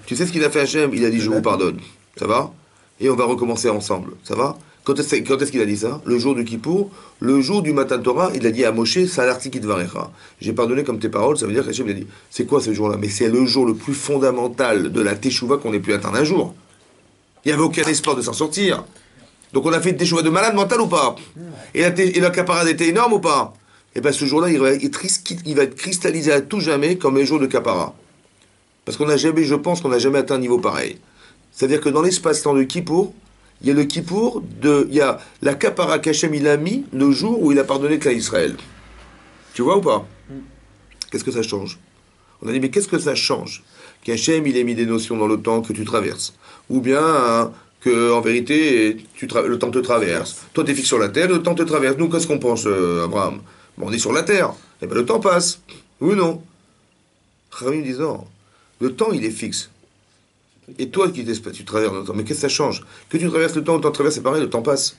Tu sais ce qu'il a fait Hachem? Il a dit je vous pardonne. Ça va? Et on va recommencer ensemble. Ça va? Quand est-ce qu'il a dit ça? Le jour du Kippour, le jour du Matan Torah, il a dit à Moshe, Salarti Kitvarecha. J'ai pardonné comme tes paroles, ça veut dire qu'Hachem il a dit, c'est quoi ce jour-là? Mais c'est le jour le plus fondamental de la Teshuvah qu'on ait pu atteindre un jour. Il n'y avait aucun espoir de s'en sortir. Donc on a fait une Teshuvah de malade mental ou pas? Et la caparade était énorme ou pas? Et bien ce jour-là, il va être cristallisé à tout jamais comme le jour de Kapara. Parce je pense qu'on n'a jamais atteint un niveau pareil. C'est-à-dire que dans l'espace-temps de Kippour, il y a le Kippour, il y a la Kapara qu'Hachem il a mis le jour où il a pardonné qu'à Israël. Tu vois ou pas? Qu'est-ce que ça change? On a dit, mais qu'est-ce que ça change? Qu'Hachem il ait mis des notions dans le temps que tu traverses. Ou bien que en vérité, le temps te traverse. Toi, tu es fixe sur la terre, le temps te traverse. Nous, qu'est-ce qu'on pense, Abraham? Bon, on est sur la terre. Eh bien, le temps passe. Oui ou non? Khamim dit non. Le temps, il est fixe. Et toi, tu traverses le temps. Mais qu'est-ce que ça change? Que tu traverses le temps, le temps traverse, c'est pareil, le temps passe.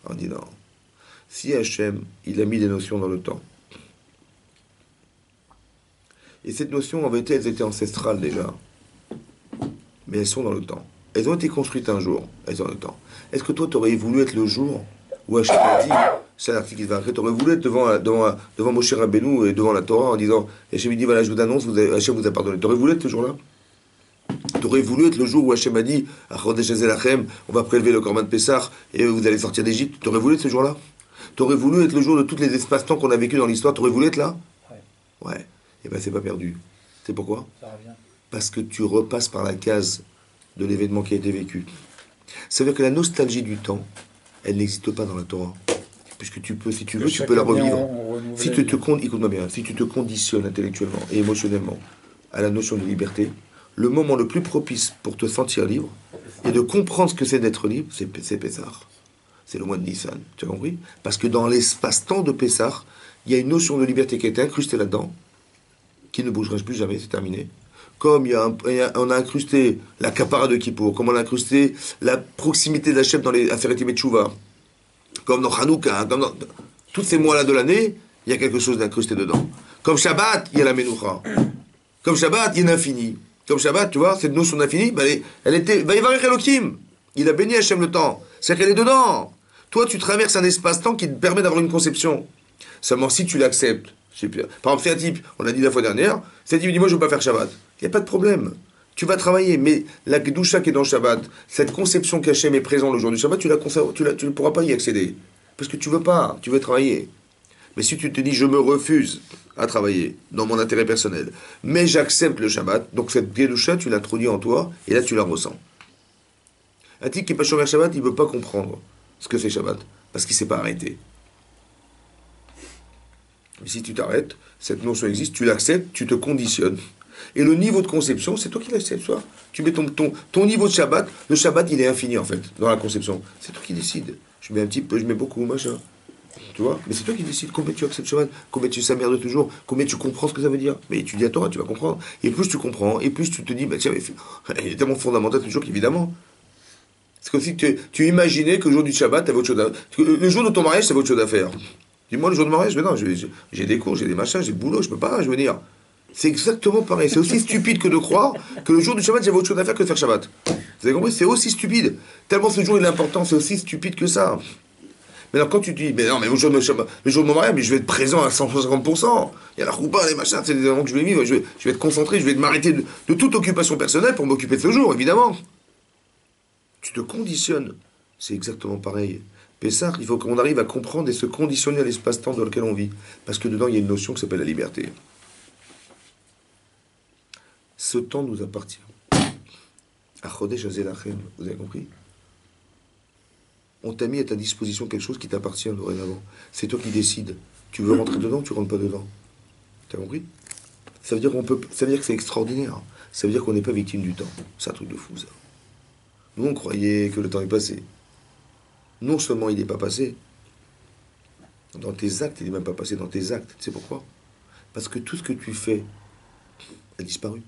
On dit non. Si Hachem, il a mis des notions dans le temps, Et cette notion, en vérité, elles étaient ancestrales déjà. Mais elles sont dans le temps. Elles ont été construites un jour. Elles sont dans le temps. Est-ce que toi, tu aurais voulu être le jour où Hachem a dit, c'est l'article qui va après, tu aurais voulu être devant Moshe Rabbeinu et devant la Torah en disant, Hachem dit, voilà, je vous annonce, Hachem vous a pardonné. Tu aurais voulu être ce jour-là? Tu aurais voulu être le jour où Hachem a dit, on va prélever le Corban de Pessah et vous allez sortir d'Égypte. Tu aurais voulu être ce jour-là? Tu aurais voulu être le jour de tous les espaces-temps qu'on a vécu dans l'histoire? Tu aurais voulu être là? Ouais. Et bien, c'est pas perdu. C'est pourquoi? Ça revient. Parce que tu repasses par la case de l'événement qui a été vécu. Ça veut dire que la nostalgie du temps, elle n'existe pas dans la Torah. Puisque tu peux, si tu veux, tu peux la revivre. Si tu te écoute-moi bien, si tu te conditionnes intellectuellement et émotionnellement à la notion de liberté, le moment le plus propice pour te sentir libre et de comprendre ce que c'est d'être libre, c'est Pessah. C'est le mois de Nissan. Tu as compris? Parce que dans l'espace-temps de Pessah, il y a une notion de liberté qui a été incrustée là-dedans, qui ne bougera plus jamais, c'est terminé. Comme on a incrusté la capara de Kippour, comme on a incrusté la proximité de la chef dans les Aseret Yemei Teshuvah, comme dans Hanouka, comme dans tous ces mois-là de l'année, il y a quelque chose d'incrusté dedans. Comme Shabbat, il y a la Menoucha. Comme Shabbat, il y a l'infini. Comme Shabbat, tu vois, cette notion d'infini, elle était... Vaïvarech Elohim. Il a béni Hachem le temps. C'est-à-dire qu'elle est dedans. Toi, tu traverses un espace-temps qui te permet d'avoir une conception. Seulement, si tu l'acceptes. Par exemple, c'est un type, on l'a dit la fois dernière, c'est un type qui dit, moi, je ne veux pas faire Shabbat. Il n'y a pas de problème. Tu vas travailler, mais la Kedusha qui est dans le Shabbat, cette conception qu'Hachem est présent le jour du Shabbat, tu ne pourras pas y accéder. Parce que tu veux pas, tu veux travailler. Mais si tu te dis, je me refuse à travailler dans mon intérêt personnel, mais j'accepte le Shabbat, donc cette Kedusha, tu l'introduis en toi, et là, tu la ressens. Un type qui n'est pas Shomer Shabbat, il ne veut pas comprendre ce que c'est Shabbat, parce qu'il ne s'est pas arrêté. Mais si tu t'arrêtes, cette notion existe, tu l'acceptes, tu te conditionnes. Et le niveau de conception, c'est toi qui l'acceptes, toi. Tu mets ton niveau de Shabbat, le Shabbat, il est infini, en fait, dans la conception. C'est toi qui décides. Je mets un petit peu, je mets beaucoup, machin. Tu vois? Mais c'est toi qui décides combien tu acceptes Shabbat, combien tu s'emmerdes toujours, combien tu comprends ce que ça veut dire. Mais étudie la Torah, tu vas comprendre. Et plus tu comprends, et plus tu te dis, bah tiens, il est tellement fondamental toujours qu'évidemment. C'est comme si tu imaginais que le jour du Shabbat, tu avais autre chose le jour de ton mariage, tu avais autre chose à faire. Dis-moi, le jour de mariage, mais non, j'ai des cours, j'ai des machins, j'ai le boulot, je peux pas, je veux dire. C'est exactement pareil. C'est aussi stupide que de croire que le jour du Shabbat, j'avais autre chose à faire que de faire Shabbat. Vous avez compris? C'est aussi stupide. Tellement ce jour il est important, c'est aussi stupide que ça. Maintenant, quand tu te dis, mais non, mais le jour de mon mariage, mais je vais être présent à 150%. Il y a la roupa, les machins, c'est des moments que je vais vivre. Je vais être concentré, je vais m'arrêter de toute occupation personnelle pour m'occuper de ce jour, évidemment. Tu te conditionnes. C'est exactement pareil. Pessah, il faut qu'on arrive à comprendre et se conditionner à l'espace-temps dans lequel on vit. Parce que dedans, il y a une notion qui s'appelle la liberté. Ce temps nous appartient. Achodesh Azelachem, vous avez compris? On t'a mis à ta disposition quelque chose qui t'appartient dorénavant. C'est toi qui décides. Tu veux rentrer dedans ou tu rentres pas dedans? T'as compris? Ça veut dire ça veut dire que c'est extraordinaire. Ça veut dire qu'on n'est pas victime du temps. C'est un truc de fou, ça. Nous, on croyait que le temps est passé. Non seulement il n'est pas passé, dans tes actes, il n'est même pas passé dans tes actes. Tu sais pourquoi? Parce que tout ce que tu fais a disparu.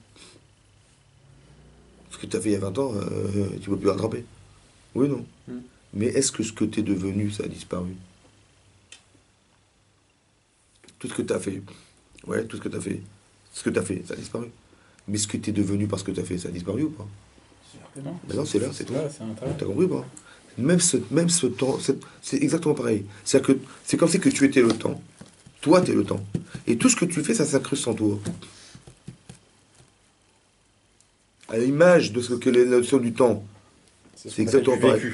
Ce que tu as fait il y a 20 ans, tu ne peux plus rattraper. Oui, non. Mais est-ce que ce que tu es devenu, ça a disparu? Tout ce que tu as fait. Ouais, tout ce que tu as fait. Ce que tu as fait, ça a disparu. Mais ce que tu es devenu parce que tu as fait, ça a disparu ou pas? Non. Ben non, c'est là, c'est toi. Tu as compris ou pas? Même ce temps, c'est exactement pareil. C'est-à-dire que c'est comme si que tu étais le temps. Toi, tu es le temps. Et tout ce que tu fais, ça s'incruste en toi. À l'image de ce que la notion du temps, c'est exactement pareil.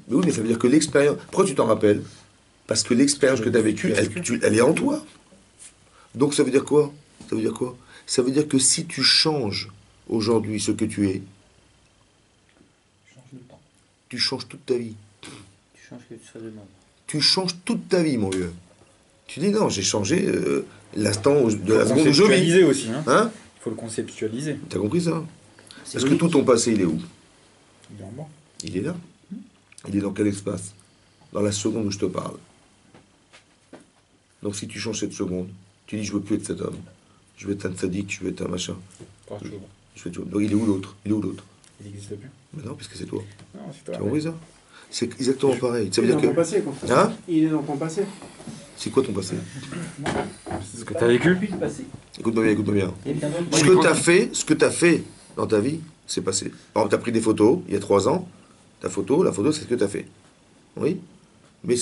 Oui, mais ça veut dire que l'expérience... Pourquoi tu t'en rappelles? Parce que l'expérience que tu as vécue, elle est en toi. Donc ça veut dire quoi? Ça veut dire quoi? Ça veut dire que si tu changes aujourd'hui ce que tu es, tu changes toute ta vie. Tu changes que tu sois demain. Tu changes toute ta vie, mon vieux. Tu dis non, j'ai changé l'instant de la seconde où je vis. Aussi, hein? Il faut le conceptualiser. T'as compris ça? Parce que tout ton passé, il est où? Il est en bas. Il est là. Il est dans quel espace? Dans la seconde où je te parle. Donc si tu changes cette seconde, tu dis je veux plus être cet homme. Je veux être un tzaddik, je veux être un machin. Donc il est où l'autre? Il est où l'autre? Il n'existe plus. Mais non, puisque c'est toi. Non, c'est toi. Tu as compris ça? C'est exactement pareil. Ça veut dire que... passé, quoi. Hein? Il est dans ton passé. C'est quoi ton passé? Ce que tu as vécu? Écoute-moi bien, écoute-moi bien. Et bien d'autres- Ce que tu as fait dans ta vie, c'est passé. Par exemple, tu as pris des photos il y a 3 ans. La photo, c'est ce que tu as fait. Oui. Mais,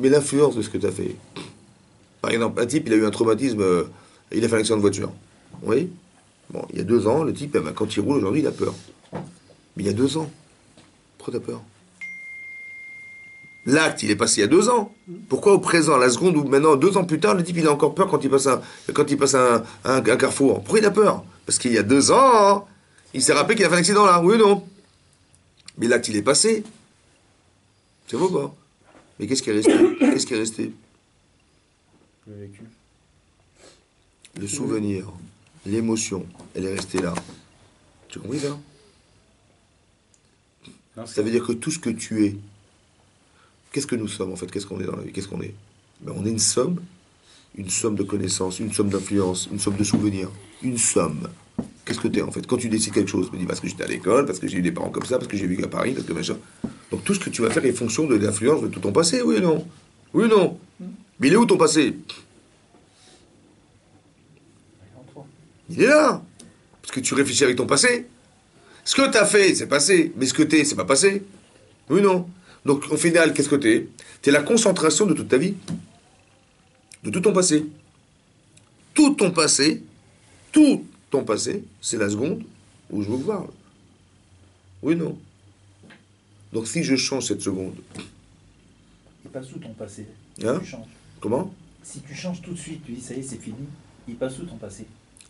mais l'influence de ce que tu as fait. Par exemple, un type, il a eu un traumatisme, il a fait un accident de voiture. Oui. Bon, il y a 2 ans, le type, eh ben, quand il roule aujourd'hui, il a peur. Mais il y a 2 ans. Pourquoi t'as peur? L'acte, il est passé il y a 2 ans. Pourquoi au présent, la seconde ou maintenant, 2 ans plus tard, le type, il a encore peur quand il passe un carrefour? Pourquoi il a peur? Parce qu'il y a 2 ans, il s'est rappelé qu'il a fait un accident là, oui ou non? Mais l'acte, il est passé. C'est vrai ou pas? Mais qu'est-ce qui est resté? Qu'est-ce qui est resté? Le vécu. Le souvenir, l'émotion, elle est restée là. Tu as compris ça? Non, Ça veut dire que tout ce que tu es, qu'est-ce que nous sommes en fait? Qu'est-ce qu'on est dans la vie? Qu'est-ce qu'on est? Ben, on est une somme de connaissances, une somme d'influence, une somme de souvenirs, une somme. Qu'est-ce que tu es en fait? Quand tu décides quelque chose, tu me dis parce que j'étais à l'école, parce que j'ai eu des parents comme ça, parce que j'ai vécu à Paris, parce que machin. Donc tout ce que tu vas faire est fonction de l'influence de tout ton passé, oui ou non? Oui ou non? Mais il est où ton passé? Il est là. Parce que tu réfléchis avec ton passé. Ce que tu as fait, c'est passé. Mais ce que tu es, c'est pas passé. Oui ou non? Donc au final, qu'est-ce que tu es? Tu es la concentration de toute ta vie. De tout ton passé. Tout ton passé, c'est la seconde où je vous parle. Oui ou non? Donc si je change cette seconde. Il passe où ton passé? Hein? Tu changes. Comment? Si tu changes tout de suite, tu dis ça y est, c'est fini, il passe où ton passé?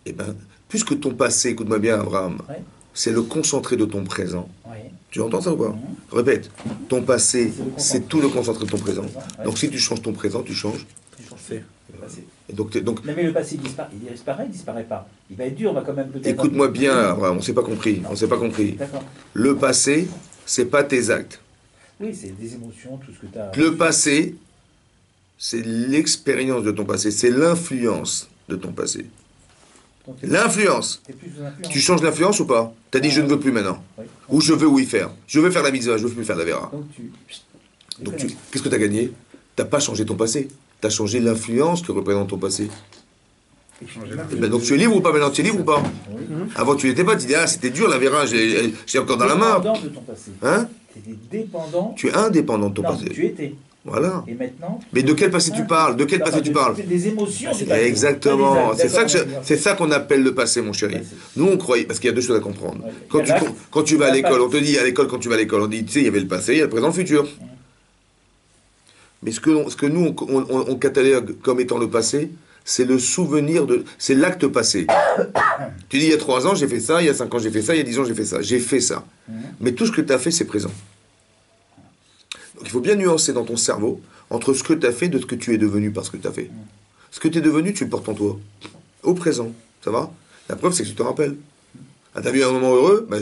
Eh bien, puisque ton passé, écoute-moi bien, Abraham, Ouais. c'est le concentré de ton présent. Ouais. Tu entends ça ou pas? Mhm. Répète. Ton passé, C'est le concentré. c'est tout le concentré de ton présent. Ouais. Donc si tu changes ton présent, tu changes. Tu changes C'est. le passé. Et donc Mais le passé il disparaît pas. Il va être dur, on va quand même peut-être. écoute-moi bien, Abraham, on s'est pas compris. On s'est pas compris. D'accord. Le passé, c'est pas tes actes. Oui, c'est des émotions, tout ce que tu as. Le passé, c'est l'expérience de ton passé, c'est l'influence de ton passé. Donc, L'influence. t'es plus sous influence. Tu changes l'influence ou pas? T'as dit je ne veux plus maintenant. Oui. Ou je veux oui faire. Je veux faire la mitzvah, je veux plus faire la vera. Donc tu. Donc qu'est-ce que tu as gagné? T'as pas changé ton passé. Tu as changé l'influence que représente ton passé. Eh ben, donc tu es libre ou pas maintenant? Tu es libre ou pas? Oui. Avant tu l'étais pas, tu dis ah c'était dur la vera, j'ai encore dans la main. Dépendant de ton passé. Hein? Tu étais dépendant. Tu es indépendant de ton Non, passé. tu étais. Voilà. Et maintenant. Mais de quel passé tu parles? De quel passé tu parles? Des émotions. du passé. Exactement. Pas des actes. C'est ça qu'on appelle le passé, mon chéri. Ouais, c'est- Nous, on croyait, parce qu'il y a 2 choses à comprendre. Ouais. Quand Il y a tu, l'acte, quand tu vas à il y a l'école, pas- on te dit, à l'école, quand tu vas à l'école, on dit, tu sais, il y avait le passé, il y a le présent, le futur. Mais ce que nous, on catalogue comme étant le passé, c'est le souvenir c'est l'acte passé. Tu dis, il y a 3 ans, j'ai fait ça, il y a 5 ans, j'ai fait ça, il y a 10 ans, j'ai fait ça. J'ai fait ça. Mais tout ce que tu as fait, c'est présent. Donc il faut bien nuancer dans ton cerveau entre ce que tu as fait de ce que tu es devenu par ce que tu as fait. Ce que tu es devenu, tu le portes en toi. Au présent. Ça va? La preuve, c'est que tu te rappelles. Ah, t'as vu un moment heureux, bah,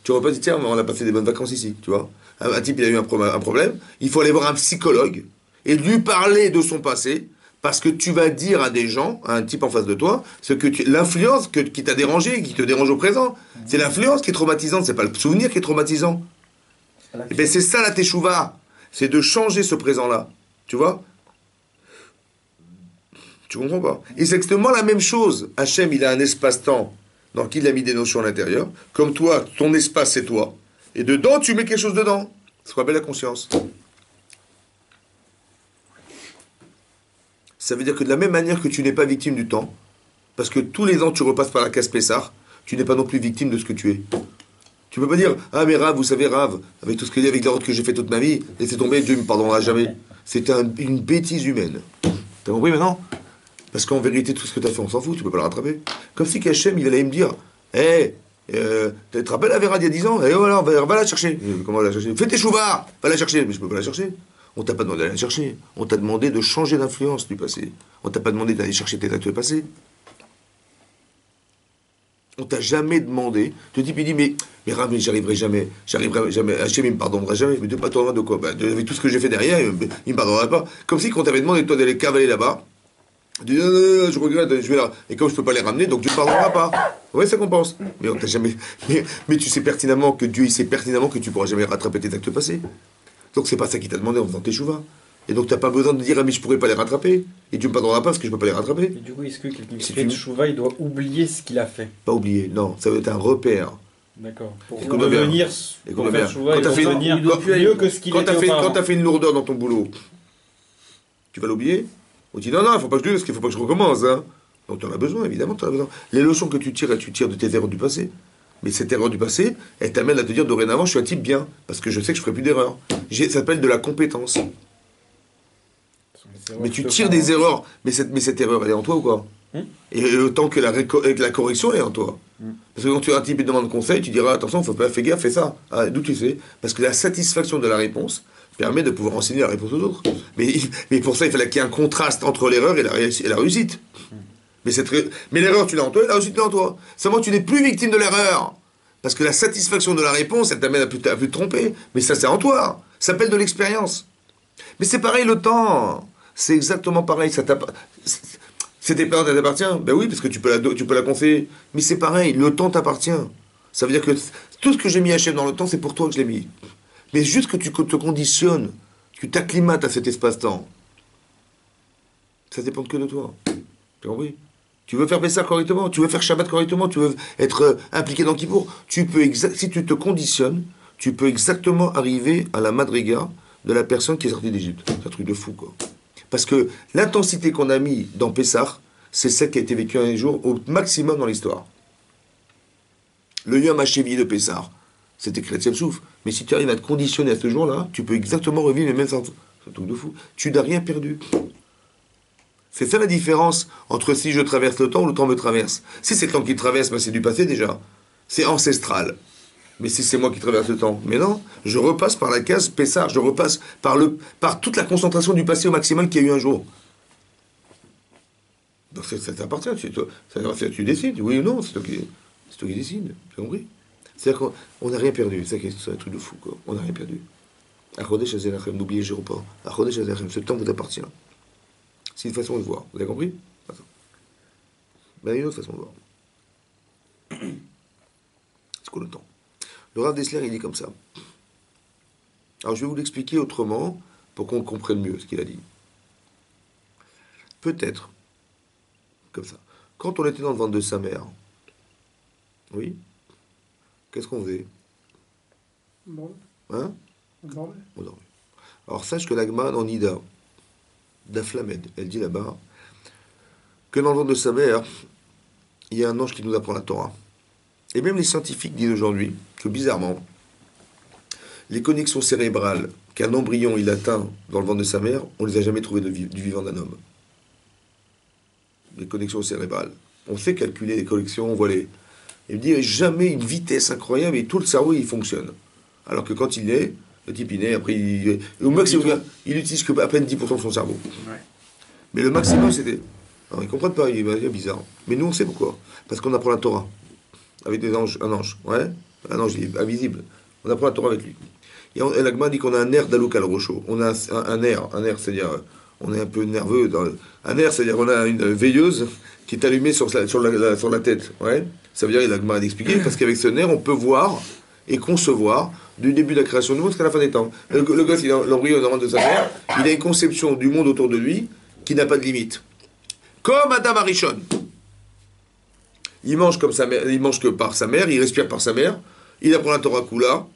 tu repasses, dis, tiens, on a passé des bonnes vacances ici, tu vois. Un type, il a eu un problème, il faut aller voir un psychologue et lui parler de son passé, parce que tu vas dire à des gens, à un type en face de toi, l'influence qui t'a dérangé, qui te dérange au présent. C'est l'influence qui est traumatisante, c'est pas le souvenir qui est traumatisant. Et bien c'est ça la teshuva, c'est de changer ce présent-là, tu vois. Tu comprends pas? Et c'est exactement la même chose. Hachem, il a un espace-temps dans lequel il a mis des notions à l'intérieur. Comme toi, ton espace, c'est toi. Et dedans, tu mets quelque chose dedans. C'est ce qu'on appelle la conscience. Ça veut dire que de la même manière que tu n'es pas victime du temps, parce que tous les ans, tu repasses par la case Pessah, tu n'es pas non plus victime de ce que tu es. Tu peux pas dire, ah mais Rav, vous savez Rav, avec tout ce que avec la route que j'ai fait toute ma vie, laissez tomber, Dieu me pardonnera jamais. C'est une bêtise humaine. T'as compris maintenant? Parce qu'en vérité, tout ce que tu as fait, on s'en fout, tu peux pas le rattraper. Comme si Kachem, il allait me dire, hé, tu te rappelles la Vera d'il y a 10 ans? Eh voilà, va la chercher. Comment la chercher? Fais tes chouvars, va la chercher. Mais je peux pas la chercher. On t'a pas demandé d'aller la chercher. On t'a demandé de changer d'influence du passé. On t'a pas demandé d'aller chercher tes actes passés. On t'a jamais demandé. Tu te dis, il dit, mais Rav, mais j'arriverai jamais. J'arriverai jamais. Hachem, il me pardonnera jamais. Mais de pas de quoi? Bah, avec tout ce que j'ai fait derrière, il me pardonnera pas. Comme si, quand t'avait demandé, toi, d'aller cavaler là-bas, tu dis, non, je regrette, je vais là. Et comme je peux pas les ramener, donc Dieu ne pardonnera pas. Ouais, ça qu'on pense. Mais on t'a jamais. Mais tu sais pertinemment que Dieu, il sait pertinemment que tu pourras jamais rattraper tes actes passés. Donc c'est pas ça qu'il t'a demandé en faisant tes chouvas. Et donc, tu n'as pas besoin de dire, ah, mais je pourrais pas les rattraper. Et tu me pardonneras pas parce que je peux pas les rattraper. Et du coup, est-ce que quelqu'un qui Si fait tu- tchouva, il doit oublier ce qu'il a fait? Pas oublier, non, ça veut être un repère. D'accord. Pour Écoute-moi bien. devenir, pour Écoute-moi faire bien. tchouva, Quand il t'as doit fait- devenir quand- mieux que ce qu'il Quand était tu auparavant. as fait une lourdeur dans ton boulot, tu vas l'oublier. On te dit, non, non, il faut pas que je dise, parce qu'il faut pas que je recommence. Hein. Donc, tu en as besoin, évidemment, tu en as besoin. Les leçons que tu tires de tes erreurs du passé. Mais cette erreur du passé, elle t'amène à te dire, dorénavant, je suis un type bien, parce que je sais que je ferai plus d'erreurs. Ça s'appelle de la compétence. Mais tu tires des erreurs, mais cette erreur, elle est en toi ou quoi? Et autant que la correction, elle est en toi. Parce que quand tu as un type qui te demande conseil, tu diras, attention, faut pas faire gaffe, fais ça. Ah, d'où tu sais? Parce que la satisfaction de la réponse permet de pouvoir enseigner la réponse aux autres. Mais pour ça, il fallait qu'il y ait un contraste entre l'erreur et la réussite. Mais l'erreur, tu l'as en toi, et la réussite, tu l'as en toi. Seulement, tu n'es plus victime de l'erreur. Parce que la satisfaction de la réponse, elle t'amène à plus te tromper. Mais ça, c'est en toi. Ça s'appelle de l'expérience. Mais c'est pareil, le temps. C'est exactement pareil. Cette expérience, elle t'appartient. Ben oui, parce que tu peux la conseiller. Mais c'est pareil, le temps t'appartient. Ça veut dire que tout ce que j'ai mis à chef dans le temps, c'est pour toi que je l'ai mis. Mais juste que tu te conditionnes, tu t'acclimates à cet espace-temps. Ça dépend que de toi. Tu as compris? Tu veux faire Pessah correctement, tu veux faire Shabbat correctement, tu veux être impliqué dans Kippour. Si tu te conditionnes, tu peux exactement arriver à la madriga de la personne qui est sortie d'Égypte. C'est un truc de fou, quoi. Parce que l'intensité qu'on a mis dans Pessah, c'est celle qui a été vécue un jour au maximum dans l'histoire. Le Yom HaShevi de Pessah, c'était Kriyat Souf. Mais si tu arrives à te conditionner à ce jour-là, tu peux exactement revivre les mêmes sensations. C'est un truc de fou. Tu n'as rien perdu. C'est ça la différence entre si je traverse le temps ou le temps me traverse. Si c'est le temps qui traverse, ben c'est du passé déjà. C'est ancestral. Mais si c'est moi qui traverse le temps, mais non, je repasse par la case Pessah, je repasse par toute la concentration du passé au maximum qu'il y a eu un jour. Donc ça t'appartient, tu décides, oui ou non, c'est toi qui décides, tu as compris? C'est-à-dire qu'on n'a rien perdu, c'est un truc de fou, quoi. On n'a rien perdu. Achodesh Hazelachem, n'oubliez pas. Achodesh Hazelachem, ce temps vous appartient. C'est une façon de voir. Vous avez compris? Attends. Ben, il y a une autre façon de voir. C'est quoi le temps? Le Rav Dessler, il dit comme ça. Alors, je vais vous l'expliquer autrement pour qu'on comprenne mieux ce qu'il a dit. Peut-être, comme ça. Quand on était dans le ventre de sa mère, oui, qu'est-ce qu'on faisait? Bon. Hein? On dormait. On dormait. Alors, sache que l'Agma en Ida, d'Aflamed, elle dit là-bas que dans le ventre de sa mère, il y a un ange qui nous apprend la Torah. Et même les scientifiques disent aujourd'hui que bizarrement, les connexions cérébrales qu'un embryon il atteint dans le ventre de sa mère, on ne les a jamais trouvées du vivant d'un homme. Les connexions cérébrales. On sait calculer les connexions, on voit les. Il me dit jamais une vitesse incroyable et tout le cerveau il fonctionne. Alors que quand il est, le type il naît, après au maximum, il n'utilise que à peine 10% de son cerveau. Ouais. Mais le maximum c'était. Alors ils ne comprennent pas, il est bizarre. Mais nous on sait pourquoi. Parce qu'on apprend la Torah. Avec des anges, un ange, ouais. Un ange invisible. On apprend la Torah avec lui. Et l'Agma dit qu'on a un air d'Alouk al-Rocho. On a un air, c'est-à-dire, on est un peu nerveux. Un air, c'est-à-dire, on a une veilleuse qui est allumée sur la tête. Ouais. Ça veut dire, l'Agma a expliqué, parce qu'avec ce nerf, on peut voir et concevoir du début de la création du monde jusqu'à la fin des temps. Le gosse, l'embryon dans le ventre de sa mère, il a une conception du monde autour de lui qui n'a pas de limite. Comme Adam Arishon. Il mange comme sa mère, il mange que par sa mère, il respire par sa mère, il apprend la Torah Kula,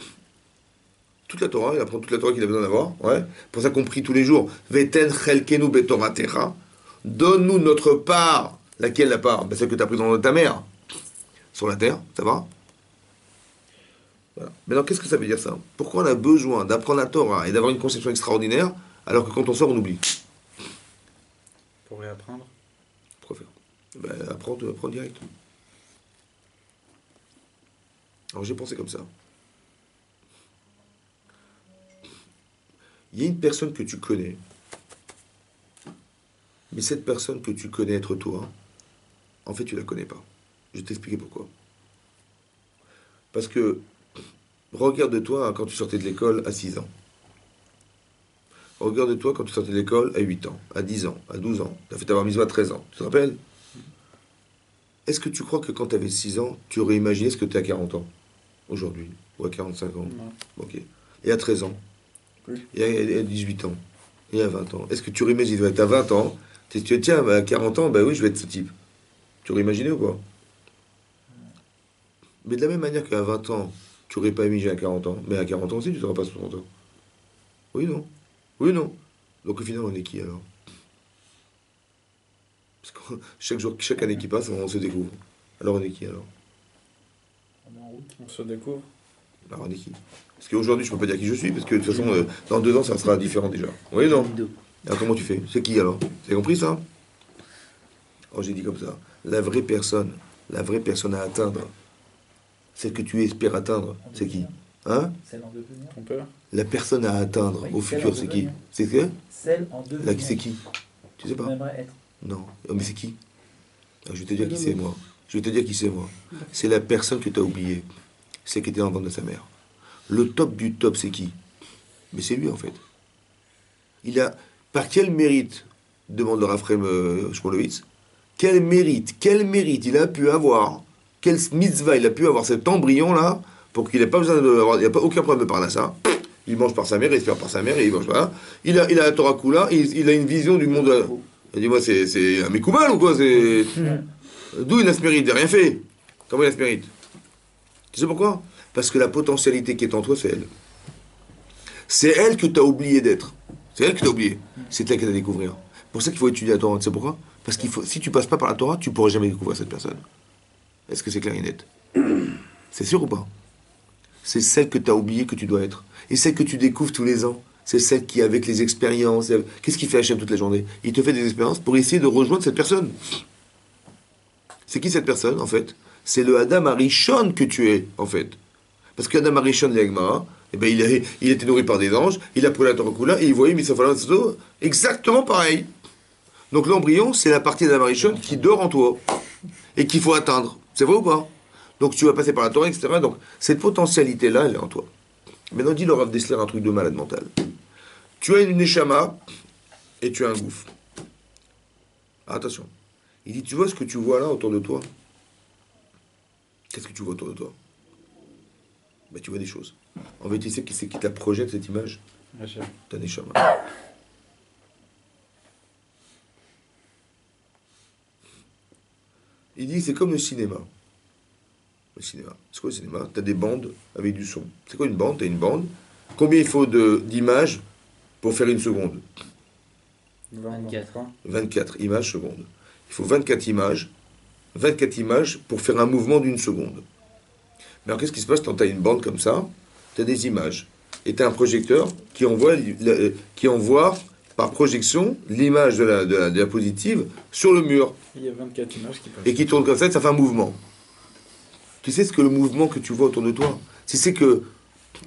toute la Torah, il apprend toute la Torah qu'il a besoin d'avoir, ouais. Pour ça qu'on prie tous les jours, Veten chelkenu betorah techa, donne-nous notre part, laquelle la part? Ben, celle que tu as prise dans ta mère, sur la terre, ça va? Voilà. Maintenant, qu'est-ce que ça veut dire ça? Pourquoi on a besoin d'apprendre la Torah et d'avoir une conception extraordinaire, alors que quand on sort, on oublie? Pour réapprendre? Pourquoi faire? Ben, apprends direct. Alors j'ai pensé comme ça. Il y a une personne que tu connais, mais cette personne que tu connais être toi, en fait tu la connais pas. Je vais t'expliquer pourquoi. Parce que regarde-toi quand tu sortais de l'école à 6 ans. Regarde-toi quand tu sortais de l'école à 8 ans, à 10 ans, à 12 ans. Tu as fait ta bar mitzvah à 13 ans. Tu te rappelles? Est-ce que tu crois que quand tu avais 6 ans, tu aurais imaginé ce que tu as à 40 ans? Aujourd'hui, ou à 45 ans. Non. Ok. Et à 13 ans. Oui. Et à 18 ans. Et à 20 ans. Est-ce que tu aurais imaginé, tu as 20 ans, tu te dis, tiens, à 40 ans, bah oui, je vais être ce type. Tu aurais imaginé ou pas? Mais de la même manière qu'à 20 ans, tu n'aurais pas imaginé à 40 ans, mais à 40 ans aussi, tu n'auras pas 60 ans. Oui, non? Oui, non? Donc au final, on est qui alors? Parce que chaque jour, chaque année qui passe, on se découvre. Alors on est qui alors? On se découvre. Alors on est qui? Parce qu'aujourd'hui, je peux pas dire qui je suis, parce que de toute façon, dans 2 ans, ça sera différent déjà. Oui, non? Alors comment tu fais? C'est qui alors? Vous avez compris ça? Oh, j'ai dit comme ça. La vraie personne à atteindre, celle que tu espères atteindre, c'est qui? Hein? Celle en devenir. Ton père. La personne à atteindre Oui, au celle futur, en c'est qui? devenir. C'est que? Celle en devenir. Là, c'est qui? Tu sais On pas? aimerait être. Non. Oh, mais c'est qui? Ah, je vais te dire qui c'est, moi. Je vais te dire qui c'est, moi. C'est la personne que tu as oubliée. C'est qui était dans le ventre de sa mère. Le top du top, c'est qui? Mais c'est lui, en fait. Il a... Par quel mérite, demande le Raphaël Shmulevitz, quel mérite il a pu avoir, quel mitzvah il a pu avoir cet embryon-là, pour qu'il n'ait pas besoin de... Il n'y a pas aucun problème de parler à ça. Il mange par sa mère, il espère par sa mère, et il mange pas. Il a la Torah Kula, il a une vision du monde... Il dit, moi, c'est un Mekoubal ou quoi? D'où il a ce mérite? Il n'a rien fait. Comment il a ce mérite? Tu sais pourquoi? Parce que la potentialité qui est en toi, c'est elle. C'est elle que tu as oublié d'être. C'est elle que tu as oublié. C'est elle que tu as découvrir. C'est pour ça qu'il faut étudier la Torah. Tu sais pourquoi? Parce que si tu passes pas par la Torah, tu ne pourras jamais découvrir cette personne. Est-ce que c'est clair et net? C'est sûr ou pas? C'est celle que tu as oublié que tu dois être. Et celle que tu découvres tous les ans. C'est celle qui, avec les expériences... Qu'est-ce qu'il fait Hachem toute la journée? Il te fait des expériences pour essayer de rejoindre cette personne. C'est qui cette personne, en fait? C'est le Adam Arishon que tu es, en fait. Parce que Adam Arishon, l'Agmara, eh ben, il était nourri par des anges, il a pris la Torah Kula, et il voyait Misafalazo exactement pareil. Donc l'embryon, c'est la partie d'Adam Arishon qui dort en toi, et qu'il faut atteindre. C'est vrai ou pas? Donc tu vas passer par la Torah, etc. Donc cette potentialité-là, elle est en toi. Maintenant, dit le Rav Dessler un truc de malade mental. Tu as une neshama, et tu as un gouffre. Attention. Il dit, tu vois ce que tu vois là autour de toi? Qu'est-ce que tu vois autour de toi? Ben, tu vois des choses. En vérité, c'est qui te la projette, cette image? Ta neshama. Il dit, c'est comme le cinéma. Le cinéma. C'est quoi le cinéma? Tu as des bandes avec du son. C'est quoi une bande? Tu as une bande. Combien il faut d'images pour faire une seconde? 24. 24 images secondes. Il faut 24 images pour faire un mouvement d'une seconde. Mais alors qu'est-ce qui se passe quand tu as une bande comme ça? Tu as des images. Et tu as un projecteur qui envoie par projection l'image de la diapositive sur le mur. Il y a 24 images qui passent. Et qui tourne comme ça fait un mouvement. Tu sais ce que le mouvement que tu vois autour de toi? C'est que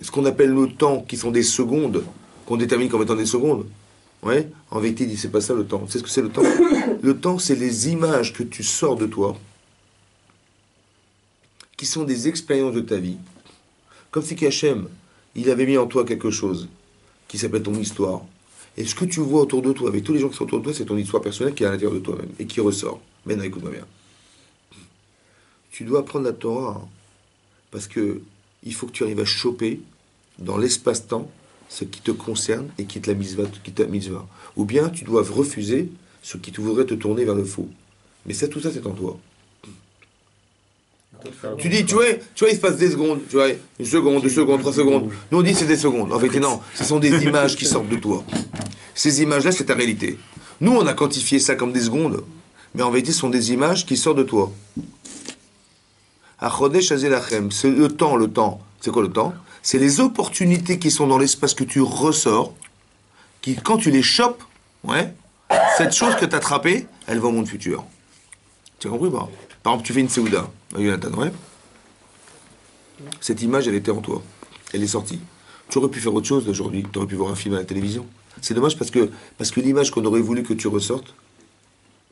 ce qu'on appelle le temps, qui sont des secondes, qu'on détermine comme étant des secondes. Ouais, en vérité, il dit, c'est pas ça le temps. C'est ce que c'est le temps? Le temps, c'est les images que tu sors de toi, qui sont des expériences de ta vie. Comme si Hachem, il avait mis en toi quelque chose, qui s'appelle ton histoire. Et ce que tu vois autour de toi, avec tous les gens qui sont autour de toi, c'est ton histoire personnelle qui est à l'intérieur de toi-même, et qui ressort. Maintenant, écoute-moi bien. Tu dois apprendre la Torah, hein, parce que il faut que tu arrives à choper, dans l'espace-temps, ce qui te concerne et qui est la mitzvah. Ou bien tu dois refuser ce qui te voudrait te tourner vers le faux. Mais ça, tout ça, c'est en toi. Tu dis, tu vois, il se passe des secondes, tu vois, 1 seconde, 2 secondes, 3 secondes. Nous, on dit c'est des secondes. En fait, non, ce sont des images qui sortent de toi. Ces images-là, c'est ta réalité. Nous, on a quantifié ça comme des secondes, mais en vérité, ce sont des images qui sortent de toi. Achodesh Azelachem, c'est le temps. C'est quoi le temps? C'est les opportunités qui sont dans l'espace que tu ressors, qui, quand tu les chopes, ouais, cette chose que tu as attrapée, elle va au monde futur. Tu as compris ou pas? Par exemple, tu fais une Seouda, Jonathan, ouais? Cette image, elle était en toi. Elle est sortie. Tu aurais pu faire autre chose aujourd'hui. Tu aurais pu voir un film à la télévision. C'est dommage parce que l'image qu'on aurait voulu que tu ressortes,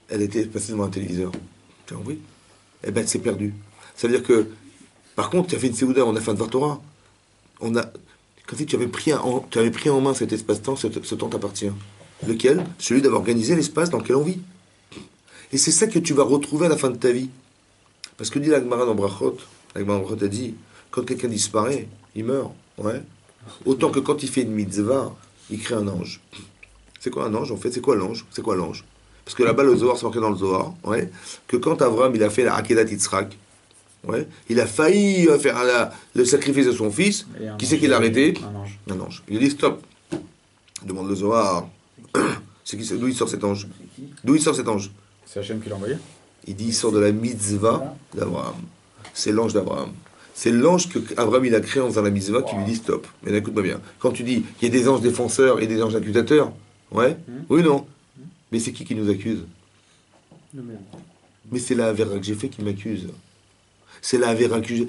elle était passée devant un téléviseur. Tu as compris? Eh ben, c'est perdu. Ça veut dire que, par contre, tu as fait une Seouda, on a fait un Dvar Torah. Comme si tu avais pris en main cet espace-temps, ce temps t'appartient. Lequel? Celui d'avoir organisé l'espace dans lequel on vit. Et c'est ça que tu vas retrouver à la fin de ta vie. Parce que dit la Gemara dans Brachot, a dit, quand quelqu'un disparaît, il meurt. Ouais. Autant que quand il fait une mitzvah, il crée un ange. C'est quoi un ange en fait? C'est quoi l'ange? C'est quoi l'ange? Parce que là-bas, le Zohar, c'est marqué dans le Zohar, ouais, que quand Avram il a fait la Akedat Yitzhak, ouais, il a failli faire le sacrifice de son fils, qui c'est qui l'a arrêté? Un ange. Un ange. Il a dit stop. Demande le Zohar. D'où il sort cet ange? D'où il sort cet ange? C'est Hachem qui l'a envoyé? Il dit il sort de la mitzvah d'Abraham. C'est l'ange d'Abraham. C'est l'ange que Abraham il a créé en faisant la mitzvah qui lui dit stop. Mais écoute-moi bien. Quand tu dis qu'il y a des anges défenseurs et des anges accusateurs, ouais, oui non. Mais c'est qui nous accuse? Mais c'est la Avera que j'ai fait qui m'accuse. C'est la Avera que j'ai...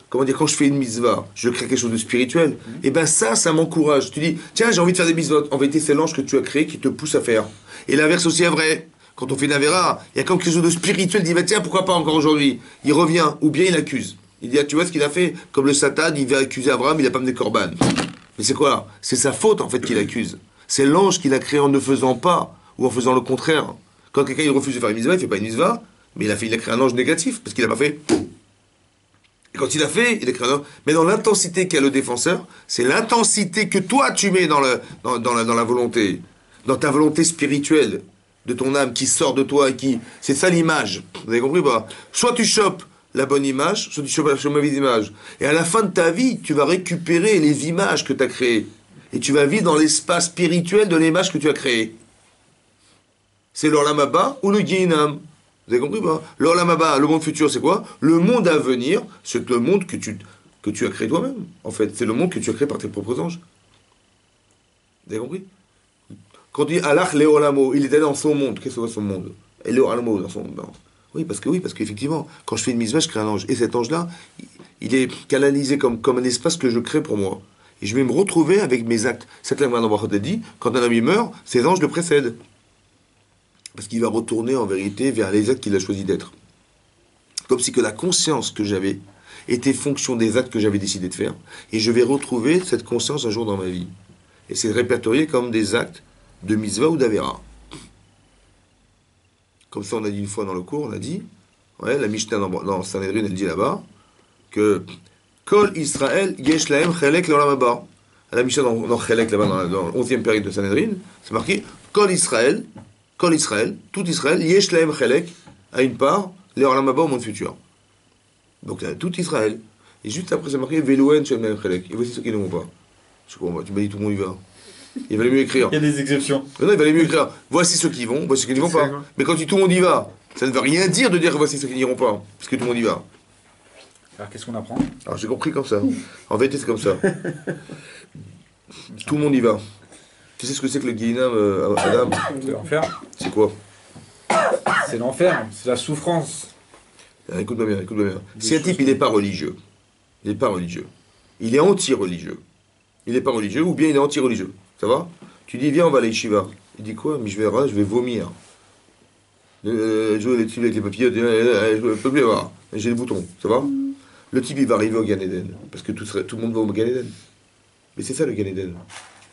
Comment dire, quand je fais une mitzvah, je crée quelque chose de spirituel, et ben ça m'encourage. Tu dis, tiens, j'ai envie de faire des mitzvot. En vérité, c'est l'ange que tu as créé qui te pousse à faire. Et l'inverse aussi est vrai. Quand on fait une Avera, il y a comme quelque chose de spirituel, il dit, bah, tiens, pourquoi pas encore aujourd'hui? Il revient, ou bien il accuse. Il dit, ah, tu vois ce qu'il a fait? Comme le Satan, il va accuser Abraham, il a pas amené Corban. Mais c'est quoi? C'est sa faute, en fait, qu'il accuse. C'est l'ange qui l'a créé en ne faisant pas, ou en faisant le contraire. Quand quelqu'un il refuse de faire une mitzvah, il fait pas une mitzvah, mais il a créé un ange négatif, parce qu'il a pas fait. Et quand il a fait, il a créé un ange. Mais dans l'intensité qu'a le défenseur, c'est l'intensité que toi tu mets dans la volonté, dans ta volonté spirituelle, de ton âme qui sort de toi et qui... C'est ça l'image. Vous avez compris ou pas? Soit tu chopes la bonne image, soit tu chopes la mauvaise image. Et à la fin de ta vie, tu vas récupérer les images que tu as créées. Et tu vas vivre dans l'espace spirituel de l'image que tu as créée. C'est l'Olam Haba ou le Gehinam. Vous avez compris ou pas? L'Olam Haba, le monde futur, c'est quoi? Le monde à venir, c'est le monde que tu as créé toi-même. En fait, c'est le monde que tu as créé par tes propres anges. Vous avez compris? Quand on dit Allah Léolamo, il était dans son monde. Qu'est-ce que c'est son monde? Et Léolamo dans son monde. Oui, parce qu'effectivement, quand je fais une mitzvah, je crée un ange. Et cet ange-là, il est canalisé comme un espace que je crée pour moi. Et je vais me retrouver avec mes actes. C'est là que Brachot a dit, quand un ami meurt, ses anges le précèdent. Parce qu'il va retourner en vérité vers les actes qu'il a choisi d'être. Comme si que la conscience que j'avais était fonction des actes que j'avais décidé de faire. Et je vais retrouver cette conscience un jour dans ma vie. Et c'est répertorié comme des actes de mitzvah ou d'avera. Comme ça, on a dit une fois dans le cours, on a dit, ouais, la Mishnah dans Sanhedrin, elle dit là-bas, que Kol Israël yesh lahem chelek l'olam haba. La Mishnah dans Chelek, là-bas, dans le 11e période de Sanhedrin, c'est marqué Kol Israël, tout Israël, yesh lahem chelek, a une part, l'olam haba au monde futur. Donc tout Israël. Et juste après, c'est marqué Velouen shem lahem chelek. Et voici ceux qui ne vont pas. Je comprends pas, tu m'as dit tout le monde y va. Il valait mieux écrire. Il y a des exceptions. Non, il valait mieux écrire. Voici ceux qui vont, voici ceux qui n'y vont pas. Mais quand tout le monde y va, ça ne veut rien dire de dire voici ceux qui n'iront pas. Parce que tout le monde y va. Alors qu'est-ce qu'on apprend? Alors j'ai compris comme ça. En vérité, c'est comme ça. Tout le monde y va. Tu sais ce que c'est que le Gehinam, Adam? C'est l'enfer. C'est quoi? C'est l'enfer, c'est la souffrance. Écoute-moi bien. Si un type, il n'est pas religieux, il est anti-religieux. Il n'est pas religieux, ou bien il est anti-religieux. Ça va? Tu dis, viens, on va à l'Yeshiva. Il dit quoi? Mais je vais vomir. Jouer les types avec les papiers, je ne peux plus avoir. J'ai les boutons. Ça va? Le type, il va arriver au Gan Eden. Parce que tout le monde va au Gan Eden. Mais c'est ça le Gan Eden.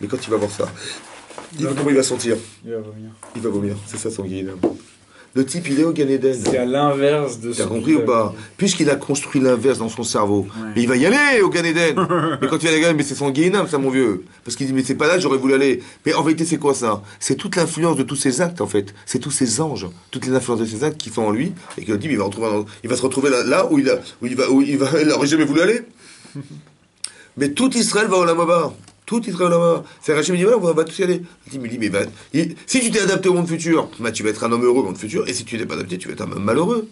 Mais quand il va voir ça, comment il va sentir? Il va vomir. C'est ça son Gehinam. Le type, il est au Gan Eden. C'est à l'inverse de ce. T'as compris ou pas? Puisqu'il a construit l'inverse dans son cerveau. Ouais. Mais il va y aller au Gan Eden. Mais quand il va aller, mais c'est son Gehinam, ça, mon vieux. Parce qu'il dit, mais c'est pas là, j'aurais voulu aller. Mais en vérité, c'est quoi ça? C'est toute l'influence de tous ces actes, en fait. C'est tous ces anges, toutes les influences de ces actes qui sont en lui. Et que le type, il va se retrouver là où il n'aurait jamais voulu aller. Mais tout Israël va au Lamaba. Tout Israël là-bas. C'est Rachid me dit, on va tous y aller. Il me dit, mais si tu t'es adapté au monde futur, bah, tu vas être un homme heureux au monde futur, et si tu n'es pas adapté, tu vas être un homme malheureux.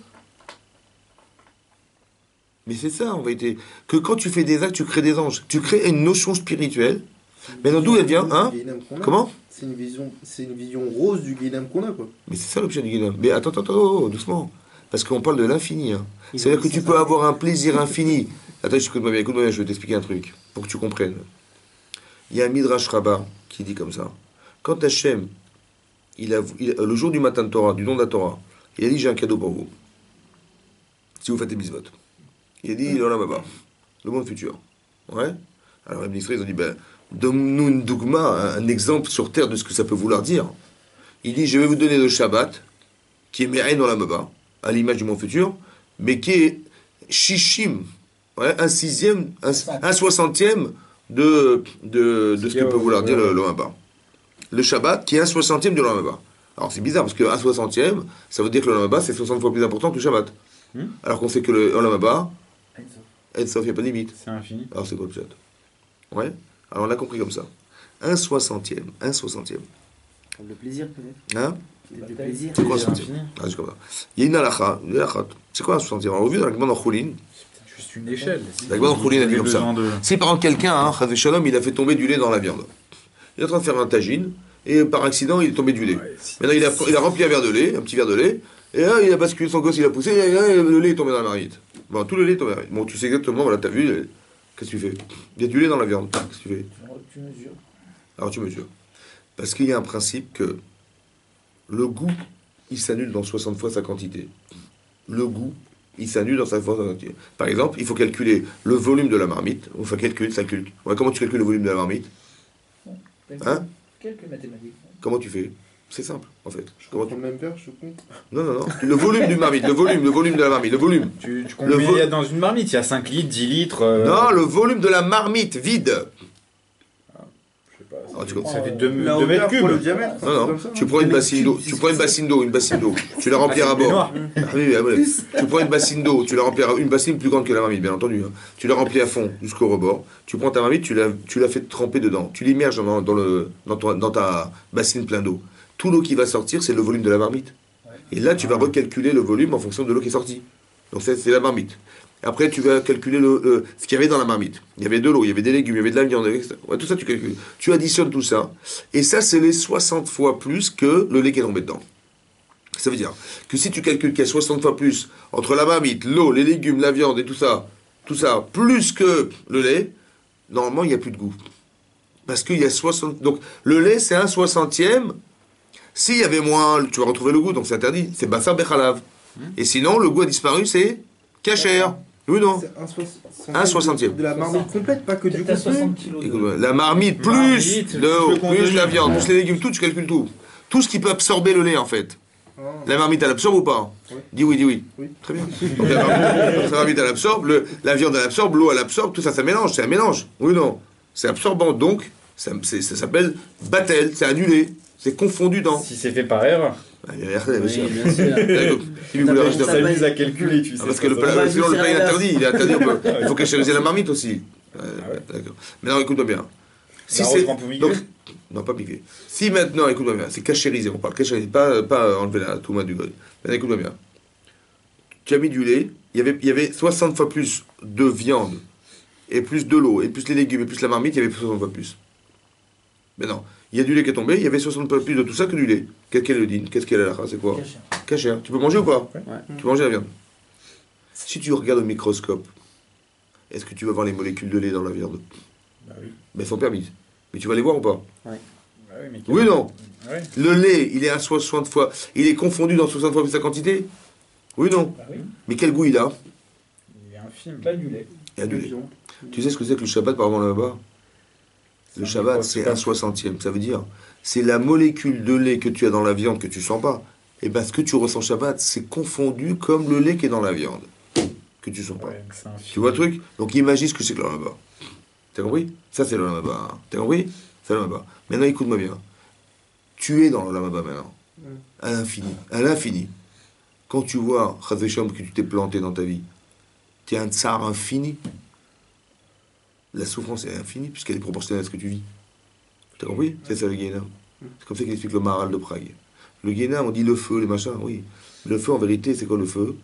Mais c'est ça, en vérité. Que quand tu fais des actes, tu crées des anges. Tu crées une notion spirituelle. Maintenant, d'où elle vient, hein? Comment? C'est une vision rose du Gehinam qu'on a, quoi. Mais c'est ça l'objet du Gehinam. Mais attends, doucement. Parce qu'on parle de l'infini. Hein. C'est-à-dire que tu peux avoir un plaisir infini. Attends, écoute-moi bien, je vais t'expliquer un truc, pour que tu comprennes. Il y a un Midrash Rabbah qui dit comme ça. Quand Hachem, le jour du matin de Torah, du don de la Torah, il a dit, j'ai un cadeau pour vous. Si vous faites des mitzvot. Il a dit, l'Olam Haba, le monde futur. Ouais. Alors les ministres, ils ont dit, donne-nous une dougma, un exemple sur terre de ce que ça peut vouloir dire. Il dit, je vais vous donner le Shabbat, qui est Me'ain Olam Haba, à l'image du monde futur, mais qui est Shishim, ouais, un 60e de ce que peut vouloir dire l'Olam Haba. le Shabbat qui est un 60e du Olam Haba. Alors c'est bizarre parce que un 60e, ça veut dire que le Olam Haba c'est 60 fois plus important que le Shabbat. Alors qu'on sait que le Olam Haba, Ein Sof, il n'y a pas de limite. C'est infini. Alors c'est quoi le Shabbat? Ouais. Alors on l'a compris comme ça. Un 60e. Le plaisir peut-être. Hein? Le plaisir. C'est quoi un Plaisir 60e? infini. Ah, c'est comme ça. Il y a une halakha. C'est quoi un 60e? On l'a vu dans la Gemara en Choulin. C'est juste une échelle. La Gemara en Choulin a dit comme ça. Besoin de- Si par exemple quelqu'un, Chazé Shalom, il a fait tomber du lait dans la viande. Il est en train de faire un tagine, et par accident, il est tombé du lait. Ouais, si- Maintenant, il a rempli un verre de lait, un petit verre de lait, et là, il a basculé, son gosse, il a poussé, et là, le lait est tombé dans la marmite. Bon, tout le lait est tombé dans la marmite. Bon, tu sais exactement, voilà, t'as vu, qu'est-ce que tu fais? Il y a du lait dans la viande, qu'est-ce que tu fais? Tu mesures. Alors tu mesures. Parce qu'il y a un principe que le goût, il s'annule dans 60 fois sa quantité. Le goût, il s'annule dans 60 fois sa quantité. Par exemple, il faut calculer le volume de la marmite. Enfin, ça calcule. Ouais, comment tu calcules le volume de la marmite? Hein? Quelques mathématiques. Comment tu fais? C'est simple, en fait. Comment tu... le même verre, je compte. Non. Le volume du marmite, le volume de la marmite, le volume. Tu combien il y a dans une marmite? Il y a 5 litres, 10 litres. Non, le volume de la marmite, vide. Je sais pas. Ah, tu Ça fait 2 La hauteur mètres pour cubes. le diamètre. Non, tu prends une bassine d'eau, tu la remplis à bord. Ah oui, tu prends une bassine d'eau, tu la remplis une bassine plus grande que la marmite, bien entendu. Hein. Tu la remplis à fond jusqu'au rebord. Tu prends ta marmite, tu la fais tremper dedans. Tu l'immerges dans ta bassine pleine d'eau. Tout l'eau qui va sortir, c'est le volume de la marmite. Et là, tu vas recalculer le volume en fonction de l'eau qui est sortie. Donc c'est la marmite. Après, tu vas calculer ce qu'il y avait dans la marmite. Il y avait de l'eau, il y avait des légumes, il y avait de la viande, etc. Ouais, tout ça, tu calcules. Tu additionnes tout ça. Et ça, c'est les 60 fois plus que le lait qui est tombé dedans. Ça veut dire que si tu calcules qu'il y a 60 fois plus entre la marmite, l'eau, les légumes, la viande et tout ça, plus que le lait, normalement, il n'y a plus de goût. Parce qu'il y a 60... Donc, le lait, c'est un 60e. S'il y avait moins, tu vas retrouver le goût, donc c'est interdit. C'est Bassar Bechalav. Et sinon, le goût a disparu, c'est Kacher. Oui ou non? C'est Un 60e. De la marmite complète, pas que du T'as contenu. 60 kilos. Écoute, la marmite, plus Marmite, l'eau, plus le plus la contenu. viande, plus les légumes, tout, tu calcules tout. Tout ce qui peut absorber le lait, en fait. Ah. La marmite, elle absorbe ou pas? Oui. Dis oui. Oui. Très bien. Donc la marmite, elle absorbe, la viande, elle absorbe, l'eau, elle absorbe, tout ça, ça mélange, c'est un mélange. Oui ou non? C'est absorbant, donc, ça s'appelle battel, c'est annulé, c'est confondu dans... Si c'est fait par erreur. Ah, il y a rien, monsieur. Oui, bien sûr. Si vous voulez rajouter Ça un- va- s'amuse à calculer, tu sais. Ah, parce que le ça. plat, va sinon le juste plat est à la- interdit, il est interdit, il faut cachériser la marmite aussi. D'accord. Maintenant, écoute-moi bien. Si La c'est... rose pour Donc, non, pas piqué. Si maintenant, écoute-moi bien, c'est cachériser, on parle cachériser, pas enlever la touma du goy. Maintenant, écoute-moi bien. Tu as mis du lait, il y avait 60 fois plus de viande, et plus de l'eau, et plus les légumes, et plus la marmite, il y avait 60 fois plus. Maintenant, il y a du lait qui est tombé, il y avait 60 fois plus de tout ça que du lait. Qu'est-ce qu'elle le dit? Qu'est-ce qu'elle a là? C'est quoi? Cacher. Tu peux manger ou pas? Ouais. Tu peux manger la viande. Si tu regardes au microscope, est-ce que tu vas voir les molécules de lait dans la viande? Bah oui. Mais elles sont permises. Mais tu vas les voir ou pas? Bah oui, mais Oui ou non? Ouais. Le lait, il est à 60 fois. Il est confondu dans 60 fois plus sa quantité? Oui ou non? Bah oui, Mais quel goût il a? Il est infime. pas du lait. Il y a du lait. Tu sais ce que c'est que le Shabbat par rapport là-bas? Le Shabbat, c'est un 60e. Ça veut dire, c'est la molécule de lait que tu as dans la viande que tu sens pas. Et bien, ce que tu ressens Shabbat, c'est confondu comme le lait qui est dans la viande. Que tu sens pas. Ouais, c'est infime. Tu vois le truc? Donc imagine ce que c'est que le Rama. T'as compris? Ça, c'est le Rama. T'as compris? C'est le Rama. Maintenant, écoute-moi bien. Tu es dans le Rama maintenant. À l'infini. À l'infini. Quand tu vois, Chaz v'Shalom, que tu t'es planté dans ta vie, tu es un tsar infini. La souffrance est infinie puisqu'elle est proportionnelle à ce que tu vis. T'as compris? C'est ça le Guénam. C'est comme ça qu'il explique le Maharal de Prague. Le Guénam, on dit le feu, les machins, oui. Le feu, en vérité, c'est quoi le feu?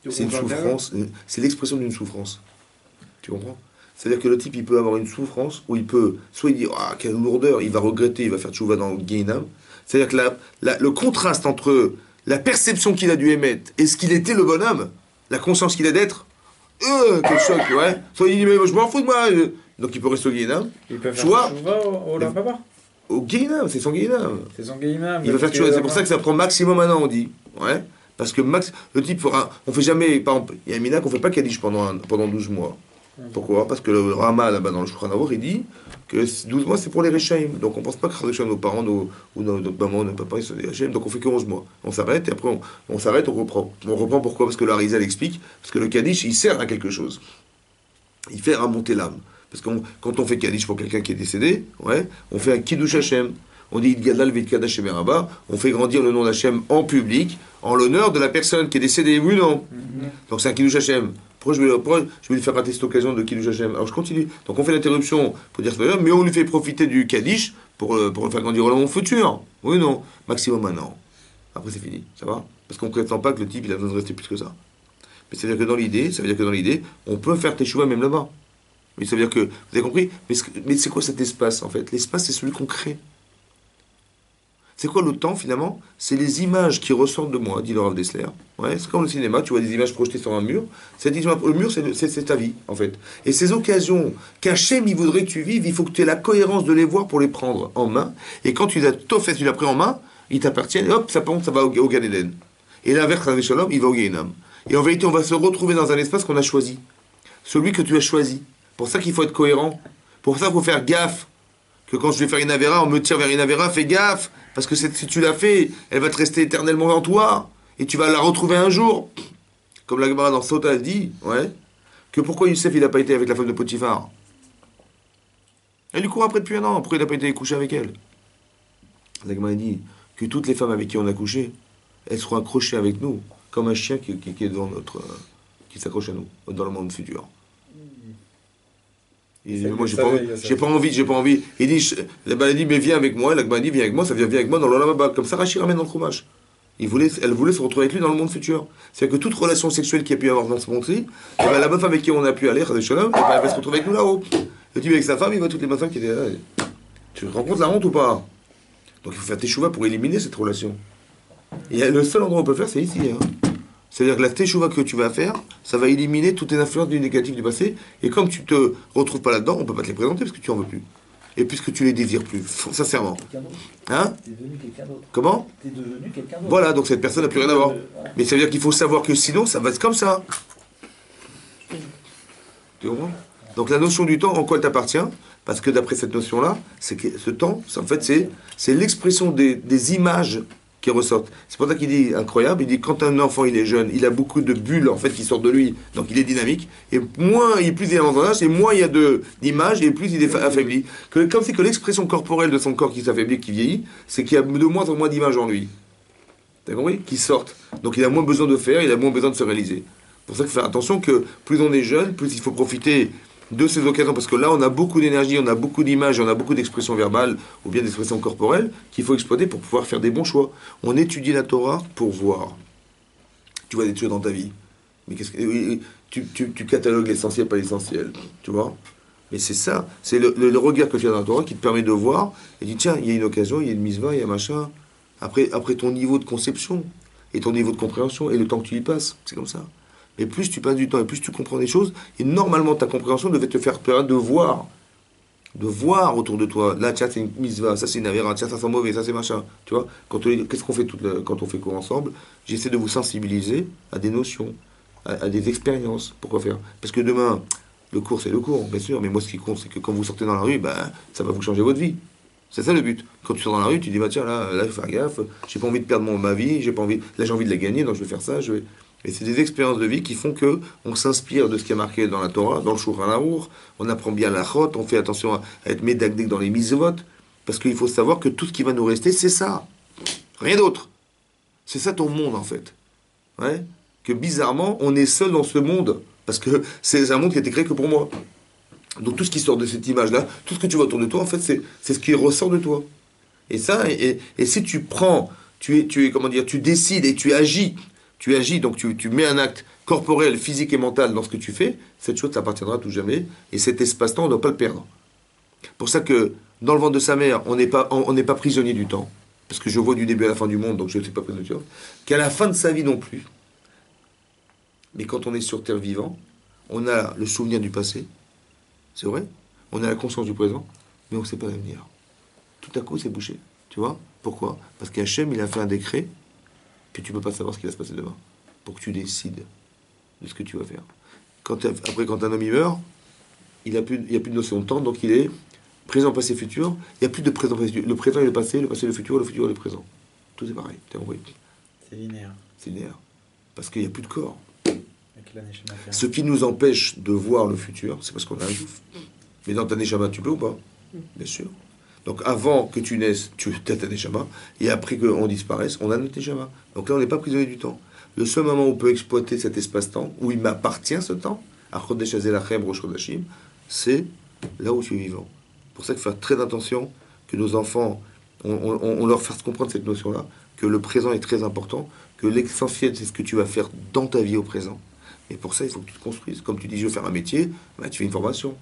C'est une souffrance, c'est l'expression d'une souffrance. Tu comprends? C'est-à-dire que le type, il peut avoir une souffrance où il peut, soit il dit, ah, quelle lourdeur, il va regretter, il va faire tchouva dans le Guénam. C'est-à-dire que le contraste entre la perception qu'il a dû émettre et ce qu'il était le bonhomme, la conscience qu'il a d'être, quel choc, ouais. Soit il dit, mais je m'en fous de moi. Donc il peut rester au Guénam. Il peut Choix. faire chouva au Lambaba. Au Guénam, c'est son Guénam. C'est son Guénam. Il va faire tchouva. C'est pour ça que ça prend maximum un an, on dit. Ouais. Parce que le type fera. On fait jamais. Par exemple, il y a un mina qu'on fait pas Kaddish pendant 12 mois. Pourquoi? Parce que le Rama, là-bas, dans le Shulchan Aruch, il dit que 12 mois, c'est pour les Réchaïm. Donc on pense pas que nos parents, ou notre maman, notre papa, ils sont des Réchaïm. Donc on fait que 11 mois. On s'arrête, et après, on s'arrête, on reprend. On reprend pourquoi? Parce que la Rizal explique. Parce que le Kaddish, il sert à quelque chose. Il fait remonter l'âme. Parce que quand on fait Kaddish pour quelqu'un qui est décédé, ouais, on fait un Kiddush Hashem. On dit Gadal Vitkada Shemeraba, on fait grandir le nom d'Hachem en public, en l'honneur de la personne qui est décédée, oui ou non? Donc c'est un Kiddush Hachem. Pourquoi je vais lui faire rater cette occasion de Kiddush Hachem? Alors je continue. Donc on fait l'interruption pour dire ça, mais on lui fait profiter du Kaddish pour le faire grandir au futur. Oui ou non? Maximum maintenant. Après c'est fini, ça va? Parce qu'on ne prétend pas que le type il a besoin de rester plus que ça. Mais ça veut dire que dans l'idée, on peut faire teshuva même là-bas. Mais ça veut dire que, vous avez compris? Mais c'est quoi cet espace en fait? L'espace c'est celui qu'on crée. C'est quoi le temps finalement? C'est les images qui ressortent de moi, dit le Rav Dessler. Ouais, c'est comme le cinéma, tu vois des images projetées sur un mur. Le mur, c'est ta vie en fait. Et ces occasions qu'Hachem il voudrait que tu vives, il faut que tu aies la cohérence de les voir pour les prendre en main. Et quand tu l'as pris en main, ils t'appartiennent et hop, ça va au Gan Eden. Et l'inverse, avec Shalom, il va au Gehinam. Et en vérité, on va se retrouver dans un espace qu'on a choisi. Celui que tu as choisi. Pour ça qu'il faut être cohérent. Pour ça qu'il faut faire gaffe. Que quand je vais faire une avéra, on me tire vers une avéra, fais gaffe. Parce que si tu l'as fait, elle va te rester éternellement en toi. Et tu vas la retrouver un jour. Comme la Gemara dans Sota dit, ouais, que pourquoi Youssef il n'a pas été avec la femme de Potiphar? Elle lui court après depuis un an. Pourquoi il n'a pas été couché avec elle? La Gemara dit que toutes les femmes avec qui on a couché, elles seront accrochées avec nous, comme un chien qui est devant qui s'accroche à nous, dans le monde futur. Il dit, moi, j'ai pas envie. Il dit, la dit, mais viens avec moi. La dit, viens avec moi, ça vient, viens avec moi dans l'Olam. Comme ça, Rachid ramène dans le Chumash. Elle voulait se retrouver avec lui dans le monde futur. C'est-à-dire que toute relation sexuelle qu'il y a pu avoir dans ce monde-ci, la meuf avec qui on a pu aller, elle va se retrouver avec nous là-haut. Le type avec sa femme, il voit toutes les meufs qui étaient là. Tu te rends compte de la honte ou pas? Donc il faut faire teshuva pour éliminer cette relation. Et le seul endroit où on peut le faire, c'est ici. C'est-à-dire que la teshuva que tu vas faire, ça va éliminer toutes les influences du négatif du passé. Et comme tu te retrouves pas là-dedans, on peut pas te les présenter parce que tu en veux plus. Et puisque tu les désires plus, sincèrement. Hein? T'es devenu quelqu'un d'autre. Comment? T'es devenu quelqu'un d'autre. Voilà, donc cette personne n'a plus rien à voir. Mais ça veut dire qu'il faut savoir que sinon, ça va être comme ça. Tu comprends? Donc la notion du temps, en quoi elle t'appartient? Parce que d'après cette notion-là, c'est que ce temps, en fait, c'est l'expression des images qui ressortent. C'est pour ça qu'il dit incroyable. Il dit quand un enfant il est jeune, il a beaucoup de bulles en fait qui sortent de lui, donc il est dynamique. Et plus il avance dans l'âge, et moins il y a d'images, et plus il est affaibli. Comme c'est que l'expression corporelle de son corps qui s'affaiblit, qui vieillit, c'est qu'il y a de moins en moins d'images en lui. T'as compris? Qui sortent. Donc il a moins besoin de faire, il a moins besoin de se réaliser. C'est pour ça qu'il faut faire attention que plus on est jeune, plus il faut profiter de ces occasions, parce que là on a beaucoup d'énergie, on a beaucoup d'images, on a beaucoup d'expressions verbales ou bien d'expressions corporelles qu'il faut exploiter pour pouvoir faire des bons choix. On étudie la Torah pour voir. Tu vois des choses dans ta vie, mais tu catalogues l'essentiel, pas l'essentiel, tu vois. Mais c'est ça, c'est le regard que tu as dans la Torah qui te permet de voir et dis tiens, il y a une occasion, il y a une misva, il y a machin. Après ton niveau de conception et ton niveau de compréhension et le temps que tu y passes, c'est comme ça. Et plus tu passes du temps et plus tu comprends des choses, et normalement ta compréhension devait te faire permettre de voir autour de toi. Là, tiens, c'est une misva, ça c'est une avéra, tiens, ça sent mauvais, ça c'est machin. Tu vois, qu'est-ce qu'on fait quand on fait cours ensemble? J'essaie de vous sensibiliser à des notions, à des expériences. Pourquoi faire? Parce que demain, le cours c'est le cours, bien sûr, mais moi ce qui compte c'est que quand vous sortez dans la rue, ça va vous changer votre vie. C'est ça le but. Quand tu sors dans la rue, tu dis, tiens, là, il faut faire gaffe, j'ai pas envie de perdre ma vie, j'ai envie de la gagner, donc je vais faire ça, Et c'est des expériences de vie qui font que on s'inspire de ce qui est marqué dans la Torah, dans le Shulchan Aruch, on apprend bien la chot, on fait attention à être médagdek dans les mitzvot, parce qu'il faut savoir que tout ce qui va nous rester, c'est ça. Rien d'autre. C'est ça ton monde, en fait. Ouais? Que bizarrement, on est seul dans ce monde, parce que c'est un monde qui a été créé que pour moi. Donc tout ce qui sort de cette image-là, tout ce que tu vois autour de toi, en fait, c'est ce qui ressort de toi. Et ça, et si tu prends, tu décides et tu agis, donc tu mets un acte corporel, physique et mental dans ce que tu fais, cette chose t'appartiendra à tout jamais, et cet espace-temps, on ne doit pas le perdre. Pour ça que, dans le ventre de sa mère, on n'est pas prisonnier du temps, parce que je vois du début à la fin du monde, donc je ne suis pas prisonnier du temps, qu'à la fin de sa vie non plus. Mais quand on est sur terre vivant, on a le souvenir du passé, c'est vrai, on a la conscience du présent, mais on ne sait pas l'avenir. Tout à coup, c'est bouché. Tu vois? Pourquoi? Parce qu'Hachem, il a fait un décret, puis tu ne peux pas savoir ce qui va se passer demain, pour que tu décides de ce que tu vas faire. Quand un homme il meurt, il n'y a plus de notion de temps, donc il est présent, passé, futur. Il n'y a plus de présent, passé, futur. Le présent et le passé, le futur et le présent. Tout est pareil. C'est linéaire. C'est linéaire. Parce qu'il n'y a plus de corps. Ce qui nous empêche de voir le futur, c'est parce qu'on a un jouf. Mais dans ta neshama, tu peux ou pas? Bien sûr. Donc avant que tu naisses, tu as ta neshama, et après qu'on disparaisse, on a notre neshama. Donc là, on n'est pas prisonnier du temps. Le seul moment où on peut exploiter cet espace-temps, où il m'appartient ce temps, c'est là où tu es vivant. C'est pour ça qu'il faut faire très attention que nos enfants, on leur fasse comprendre cette notion-là, que le présent est très important, que l'essentiel, c'est ce que tu vas faire dans ta vie au présent. Et pour ça, il faut que tu te construises. Comme tu dis, je veux faire un métier, bah, tu fais une formation.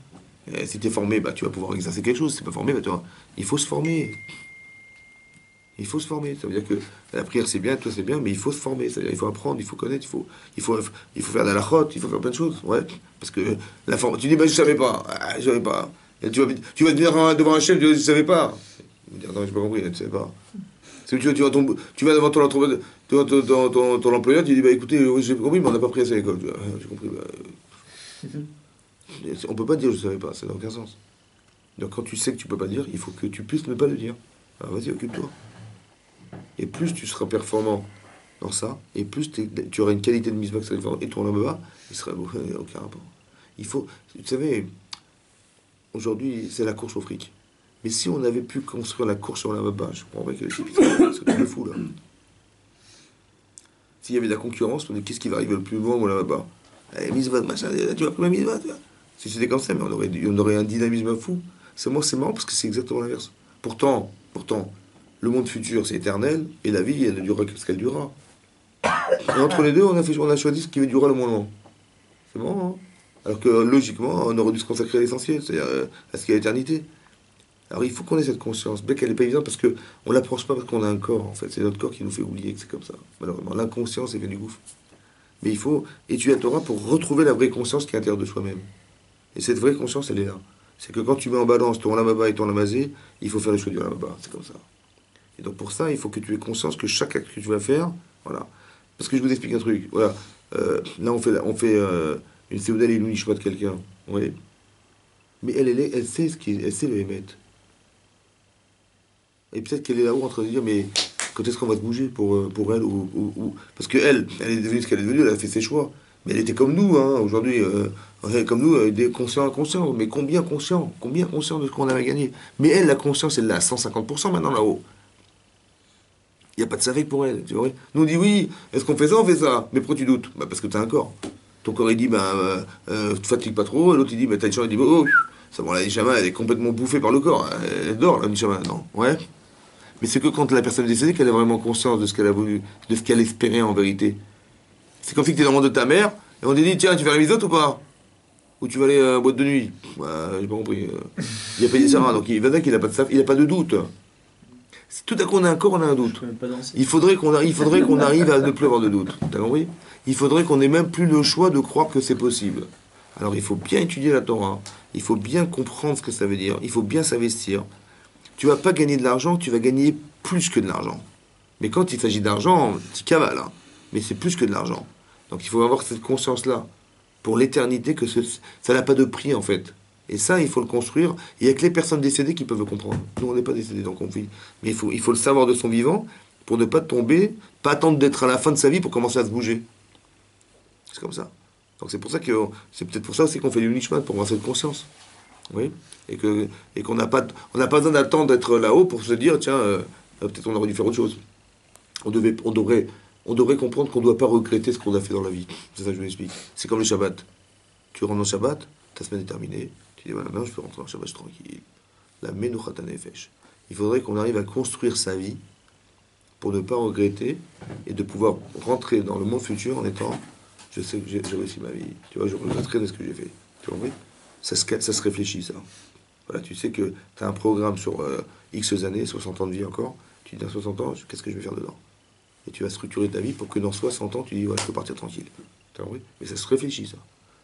Et si tu es formé, bah, tu vas pouvoir exercer quelque chose. Si tu n'es pas formé, bah, il faut se former. Il faut se former. Ça veut dire que la prière, c'est bien, toi, c'est bien, mais il faut se former. C'est-à-dire il faut apprendre, il faut connaître, il faut faire de la chote, il faut faire plein de choses. Ouais. Parce que tu dis, bah, je ne savais pas. Ah, je savais pas. Et tu vas venir devant un chef, tu dis, je ne savais pas. Il va dire, non, je n'ai pas compris, tu ne savais pas. Tu vas devant ton employeur, tu dis, bah écoutez, oui, j'ai compris, mais on n'a pas pris ça à l'école. J'ai compris. On ne peut pas dire je ne savais pas, ça n'a aucun sens. Donc quand tu sais que tu ne peux pas dire, il faut que tu puisses ne pas le dire. Alors vas-y, occupe-toi. Et plus tu seras performant dans ça, et plus tu auras une qualité de mise qui sera différente, et ton lama, il sera aucun rapport. Il faut, vous savez, aujourd'hui, c'est la course au fric. Mais si on avait pu construire la course sur la baba, je comprendrais que c'est tout fou là. S'il y avait de la concurrence, on dit qu'est-ce qui va arriver le plus loin ou la baba? Allez, misvat, machin, tu vas prendre la misvat. Si c'était comme ça, mais on aurait un dynamisme fou. C'est marrant parce que c'est exactement l'inverse. Pourtant, le monde futur c'est éternel et la vie elle durera ce qu'elle durera. Et entre les deux, on a choisi ce qui va durer le moins longtemps. C'est bon, hein? Alors que logiquement, on aurait dû se consacrer à l'essentiel, c'est-à-dire à ce qui est l'éternité. Alors il faut qu'on ait cette conscience. Bien qu'elle n'est pas évidente parce qu'on ne l'approche pas parce qu'on a un corps, en fait. C'est notre corps qui nous fait oublier que c'est comme ça. Malheureusement, l'inconscience est fait du gouffre. Mais il faut étudier la Torah pour retrouver la vraie conscience qui est à l'intérieur de soi-même. Et cette vraie conscience, elle est là. C'est que quand tu mets en balance ton lamaba et ton lamazé, il faut faire le choix du lamaba. C'est comme ça. Et donc pour ça, il faut que tu aies conscience que chaque acte que tu vas faire, voilà. Parce que je vous explique un truc. Voilà. Là, on fait une séouda et une nishma de quelqu'un. Oui. Mais elle sait elle sait le émettre. Et peut-être qu'elle est là-haut en train de dire, mais quand est-ce qu'on va se bouger pour elle ou... Parce qu'elle est devenue ce qu'elle est devenue, elle a fait ses choix. Mais elle était comme nous, hein, aujourd'hui, comme nous, des conscients inconscients. Mais combien conscients de ce qu'on avait gagné? Mais elle, la conscience, elle l'a à 150% maintenant là-haut. Il n'y a pas de savec pour elle, tu vois. Nous on dit oui, est-ce qu'on fait ça, on fait ça? Mais pourquoi tu doutes? Bah parce que tu as un corps. Ton corps il dit, te fatigue pas trop, et l'autre il dit, t'as une chambre, il dit, oh, ça bon, la nishama, elle est complètement bouffée par le corps. Elle dort, la nishama, non? Ouais. Mais c'est que quand la personne est décédée qu'elle a vraiment conscience de ce qu'elle a voulu, de ce qu'elle espérait en vérité. C'est comme si tu étais dans le monde de ta mère, et on te dit, tiens, tu vas à la misote ou pas? Ou tu vas aller à la boîte de nuit? J'ai pas compris. Il a payé ça, donc il va dire qu'il n'a pas de doute. Si tout à coup on a un corps, on a un doute. Il faudrait qu'on arrive à ne plus avoir de doute. T'as compris? Il faudrait qu'on ait même plus le choix de croire que c'est possible. Alors il faut bien étudier la Torah, il faut bien comprendre ce que ça veut dire, il faut bien s'investir. Tu vas pas gagner de l'argent, tu vas gagner plus que de l'argent. Mais quand il s'agit d'argent, tu cavales, hein. Mais c'est plus que de l'argent. Donc il faut avoir cette conscience-là pour l'éternité que ça n'a pas de prix en fait. Et ça, il faut le construire. Il n'y a que les personnes décédées qui peuvent le comprendre. Nous, on n'est pas décédés, donc on vit. Mais il faut le savoir de son vivant pour ne pas tomber, pas attendre d'être à la fin de sa vie pour commencer à se bouger. C'est comme ça. Donc c'est pour ça que c'est peut-être pour ça aussi qu'on fait du nishmat, pour avoir cette conscience. Oui. Et qu'on n'a pas besoin d'attendre d'être là-haut pour se dire tiens, peut-être on aurait dû faire autre chose. On devrait comprendre qu'on ne doit pas regretter ce qu'on a fait dans la vie. C'est ça que je vous explique. C'est comme le Shabbat. Tu rentres dans le Shabbat, ta semaine est terminée. Tu dis, voilà, maintenant je peux rentrer en Shabbat tranquille. La menuchat hanefesh. Il faudrait qu'on arrive à construire sa vie pour ne pas regretter et de pouvoir rentrer dans le monde futur en étant, je sais que j'ai réussi ma vie. Tu vois, je regretterai de ce que j'ai fait. Tu vois, ça se réfléchit, ça. Voilà, tu sais que tu as un programme sur X années, 60 ans de vie encore. Tu dis, dans 60 ans, qu'est-ce que je vais faire dedans? Et tu vas structurer ta vie pour que dans 60 ans, tu dis, voilà, je peux partir tranquille. Tu vois, mais ça se réfléchit, ça.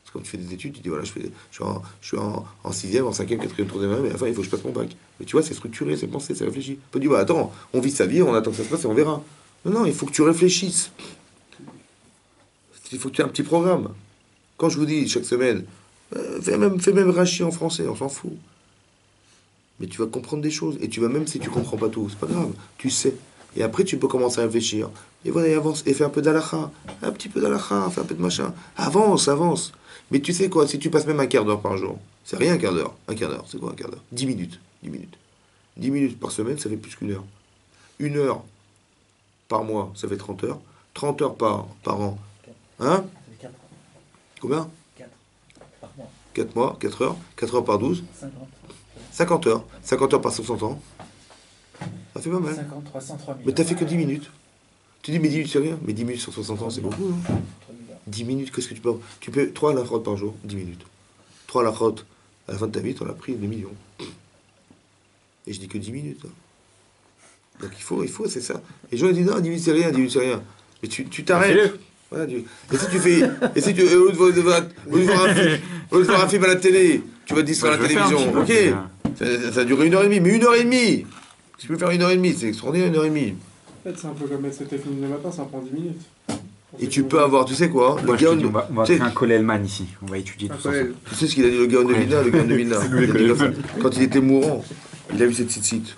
C'est comme tu fais des études, tu dis voilà, je suis en 6e, en 5e, 4e, 3e, mais enfin il faut que je passe mon bac. Mais tu vois, c'est structuré, c'est pensé, c'est réfléchi. On peut dire, bah, attends, on vit sa vie, on attend que ça se passe et on verra. Non, il faut que tu réfléchisses. Il faut que tu aies un petit programme. Quand je vous dis chaque semaine, fais même Rachi en français, on s'en fout. Mais tu vas comprendre des choses. Et tu vas, même si tu comprends pas tout, c'est pas grave, tu sais. Et après, tu peux commencer à réfléchir. Et voilà, et avance, et fais un peu d'halakha, un petit peu d'halakha, fais un peu de machin. Avance. Mais tu sais quoi, si tu passes même un quart d'heure par jour, c'est rien un quart d'heure. Un quart d'heure, c'est quoi un quart d'heure? 10 minutes. 10 minutes par semaine, ça fait plus qu'1 heure. 1 heure par mois, ça fait 30 heures. 30 heures par an. Hein? Ça fait 4. Combien? 4 par mois. 4 mois, 4 heures. 4 heures par 12. 50. 50 heures. 50 heures par 60 ans. Ça fait pas mal. 50, 303 000. Mais t'as fait que 10 minutes. Tu dis, mais 10 minutes, c'est rien. Mais 10 minutes sur 60 ans, c'est beaucoup. Hein? 10 minutes, qu'est-ce que tu peux avoir? Tu peux 3 halachot par jour, 10 minutes. 3 halachot, à la fin de ta vie, t'en as pris des millions. Et je dis que 10 minutes. Hein. Donc il faut, c'est ça. Et les gens ils disent, non, 10 minutes, c'est rien, 10 minutes, c'est rien. Mais tu t'arrêtes. Voilà, et si tu fais. Et si tu. Au lieu de voir un film à la télé, tu vas te distraire à la télévision. Ok. Ça a duré 1h30, mais 1h30. Tu peux faire 1h30, c'est extraordinaire, 1h30. En fait, c'est un peu comme mettre cette film le matin, ça prend 10 minutes. Et tu peux avoir, tu sais quoi, moi, je te dis, on va faire un Kollelman ici, on va étudier tout ça. Tu sais ce qu'il a dit le Gaon de Vilna, quand il était mourant, il a vu cette site.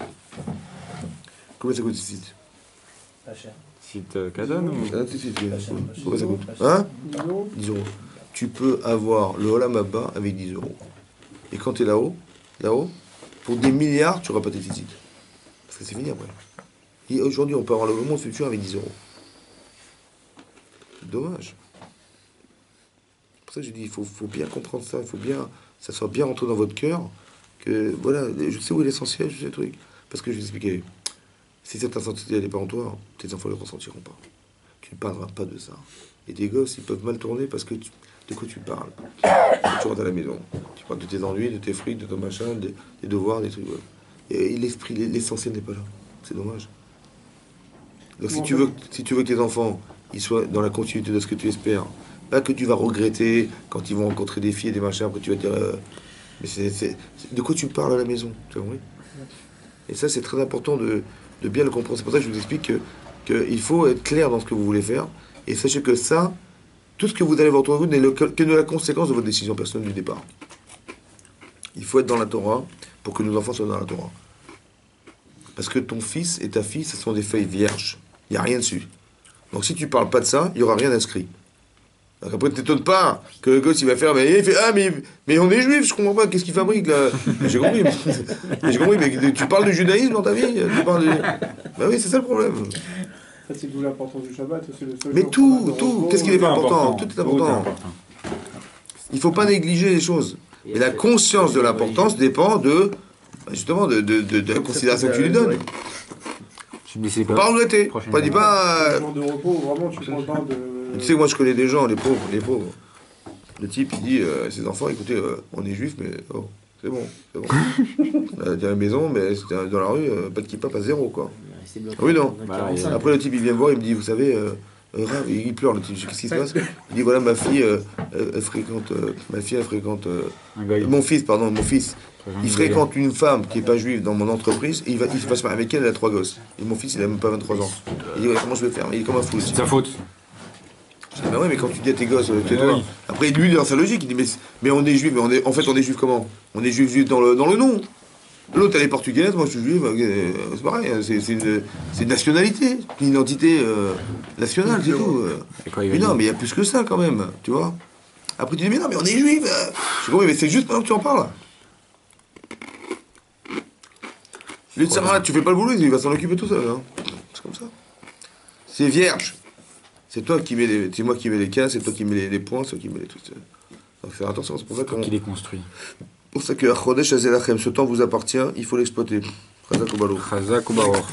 Combien ça coûte ce site? Pas cher. Site Kazan ou... Combien ça coûte? Hein? 10 euros. Tu peux avoir le Olam Abba avec 10 euros. Et quand tu es là-haut, pour des milliards, tu n'auras pas tes sites. Parce que c'est fini après. Et aujourd'hui, on peut avoir le monde futur avec 10 euros. C'est dommage. C'est pour ça que je dis, il faut bien comprendre ça, il faut bien, ça soit bien rentré dans votre cœur, que voilà, je sais où est l'essentiel, je sais le truc. Parce que je vais expliquer, si cette intensité n'est pas en toi, tes enfants ne le ressentiront pas. Tu ne parleras pas de ça. Et tes gosses, ils peuvent mal tourner parce que de quoi tu parles. Quand tu rentres à la maison, tu parles de tes ennuis, de tes frites, de ton machin, des devoirs, des trucs. Ouais. Et l'esprit, l'essentiel n'est pas là. C'est dommage. Donc si tu veux que tes enfants ils soient dans la continuité de ce que tu espères, pas que tu vas regretter quand ils vont rencontrer des filles et des machins, après tu vas te dire mais c'est de quoi tu parles à la maison, tu vois, oui. Et ça c'est très important de bien le comprendre. C'est pour ça que je vous explique qu'il faut être clair dans ce que vous voulez faire, et sachez que ça, tout ce que vous allez voir autour de vous n'est que de la conséquence de votre décision personnelle du départ. Il faut être dans la Torah pour que nos enfants soient dans la Torah. Parce que ton fils et ta fille, ce sont des feuilles vierges. Il n'y a rien dessus. Donc si tu parles pas de ça, il n'y aura rien inscrit. Donc après, ne t'étonne pas que le gosse il va faire, mais il fait, ah mais on est juif, je comprends pas, qu'est-ce qu'il fabrique là? J'ai compris, mais tu parles de judaïsme dans ta vie, tu parles de... Bah oui, c'est ça le problème. C'est d'où l'importance du Shabbat, c'est le seul. Mais tout, qu'est-ce qui est important? Tout est important. Il ne faut pas négliger les choses. Mais la conscience de l'importance dépend de, justement, de la considération que tu lui donnes. Pas regretter. Pas dis pas. De repos, vraiment, tu prends le temps de. Tu sais, moi je connais des gens, les pauvres. Le type il dit à ses enfants, écoutez, on est juif, mais oh, c'est bon. T'es à la maison, mais dans la rue, pas de kippa, pas zéro, quoi. Oui, non. Après le type il vient me voir, il me dit, vous savez, il pleure le type, qu'est-ce qui se passe? Il dit, voilà, ma fille, elle fréquente. Mon fils. Il fréquente une femme qui n'est pas juive dans mon entreprise, et il va se marier avec elle, elle a 3 gosses. Et mon fils, il n'a même pas 23 ans. Il dit, ouais, comment je vais faire? Il est comme un fou. C'est sa faute. Je dis, bah ouais, mais quand tu dis à tes gosses, tais-toi. Oui. Après, lui, dans sa logique, il dit, mais on est juif, en fait, on est juif comment? On est juif dans le nom. L'autre, elle est portugaise, moi je suis juif, c'est pareil, c'est une nationalité, une identité nationale, c'est tout. Mais non, mais il y a plus que ça quand même, tu vois. Après, tu dis, mais non, mais on est juif. Je dis, oui, mais c'est juste maintenant que tu en parles. Le Tzara, tu fais pas le boulot, il va s'en occuper tout seul. Hein. C'est comme ça. C'est vierge. C'est toi qui mets c'est moi qui mets les cases, c'est toi qui mets les points, c'est toi qui mets les trucs. Donc faire attention, c'est pour ça qu'il est construit. C'est pour ça que Chodesh Hazelachem, ce temps vous appartient, il faut l'exploiter. Chazak ou Baruch. Chazak ou Baruch.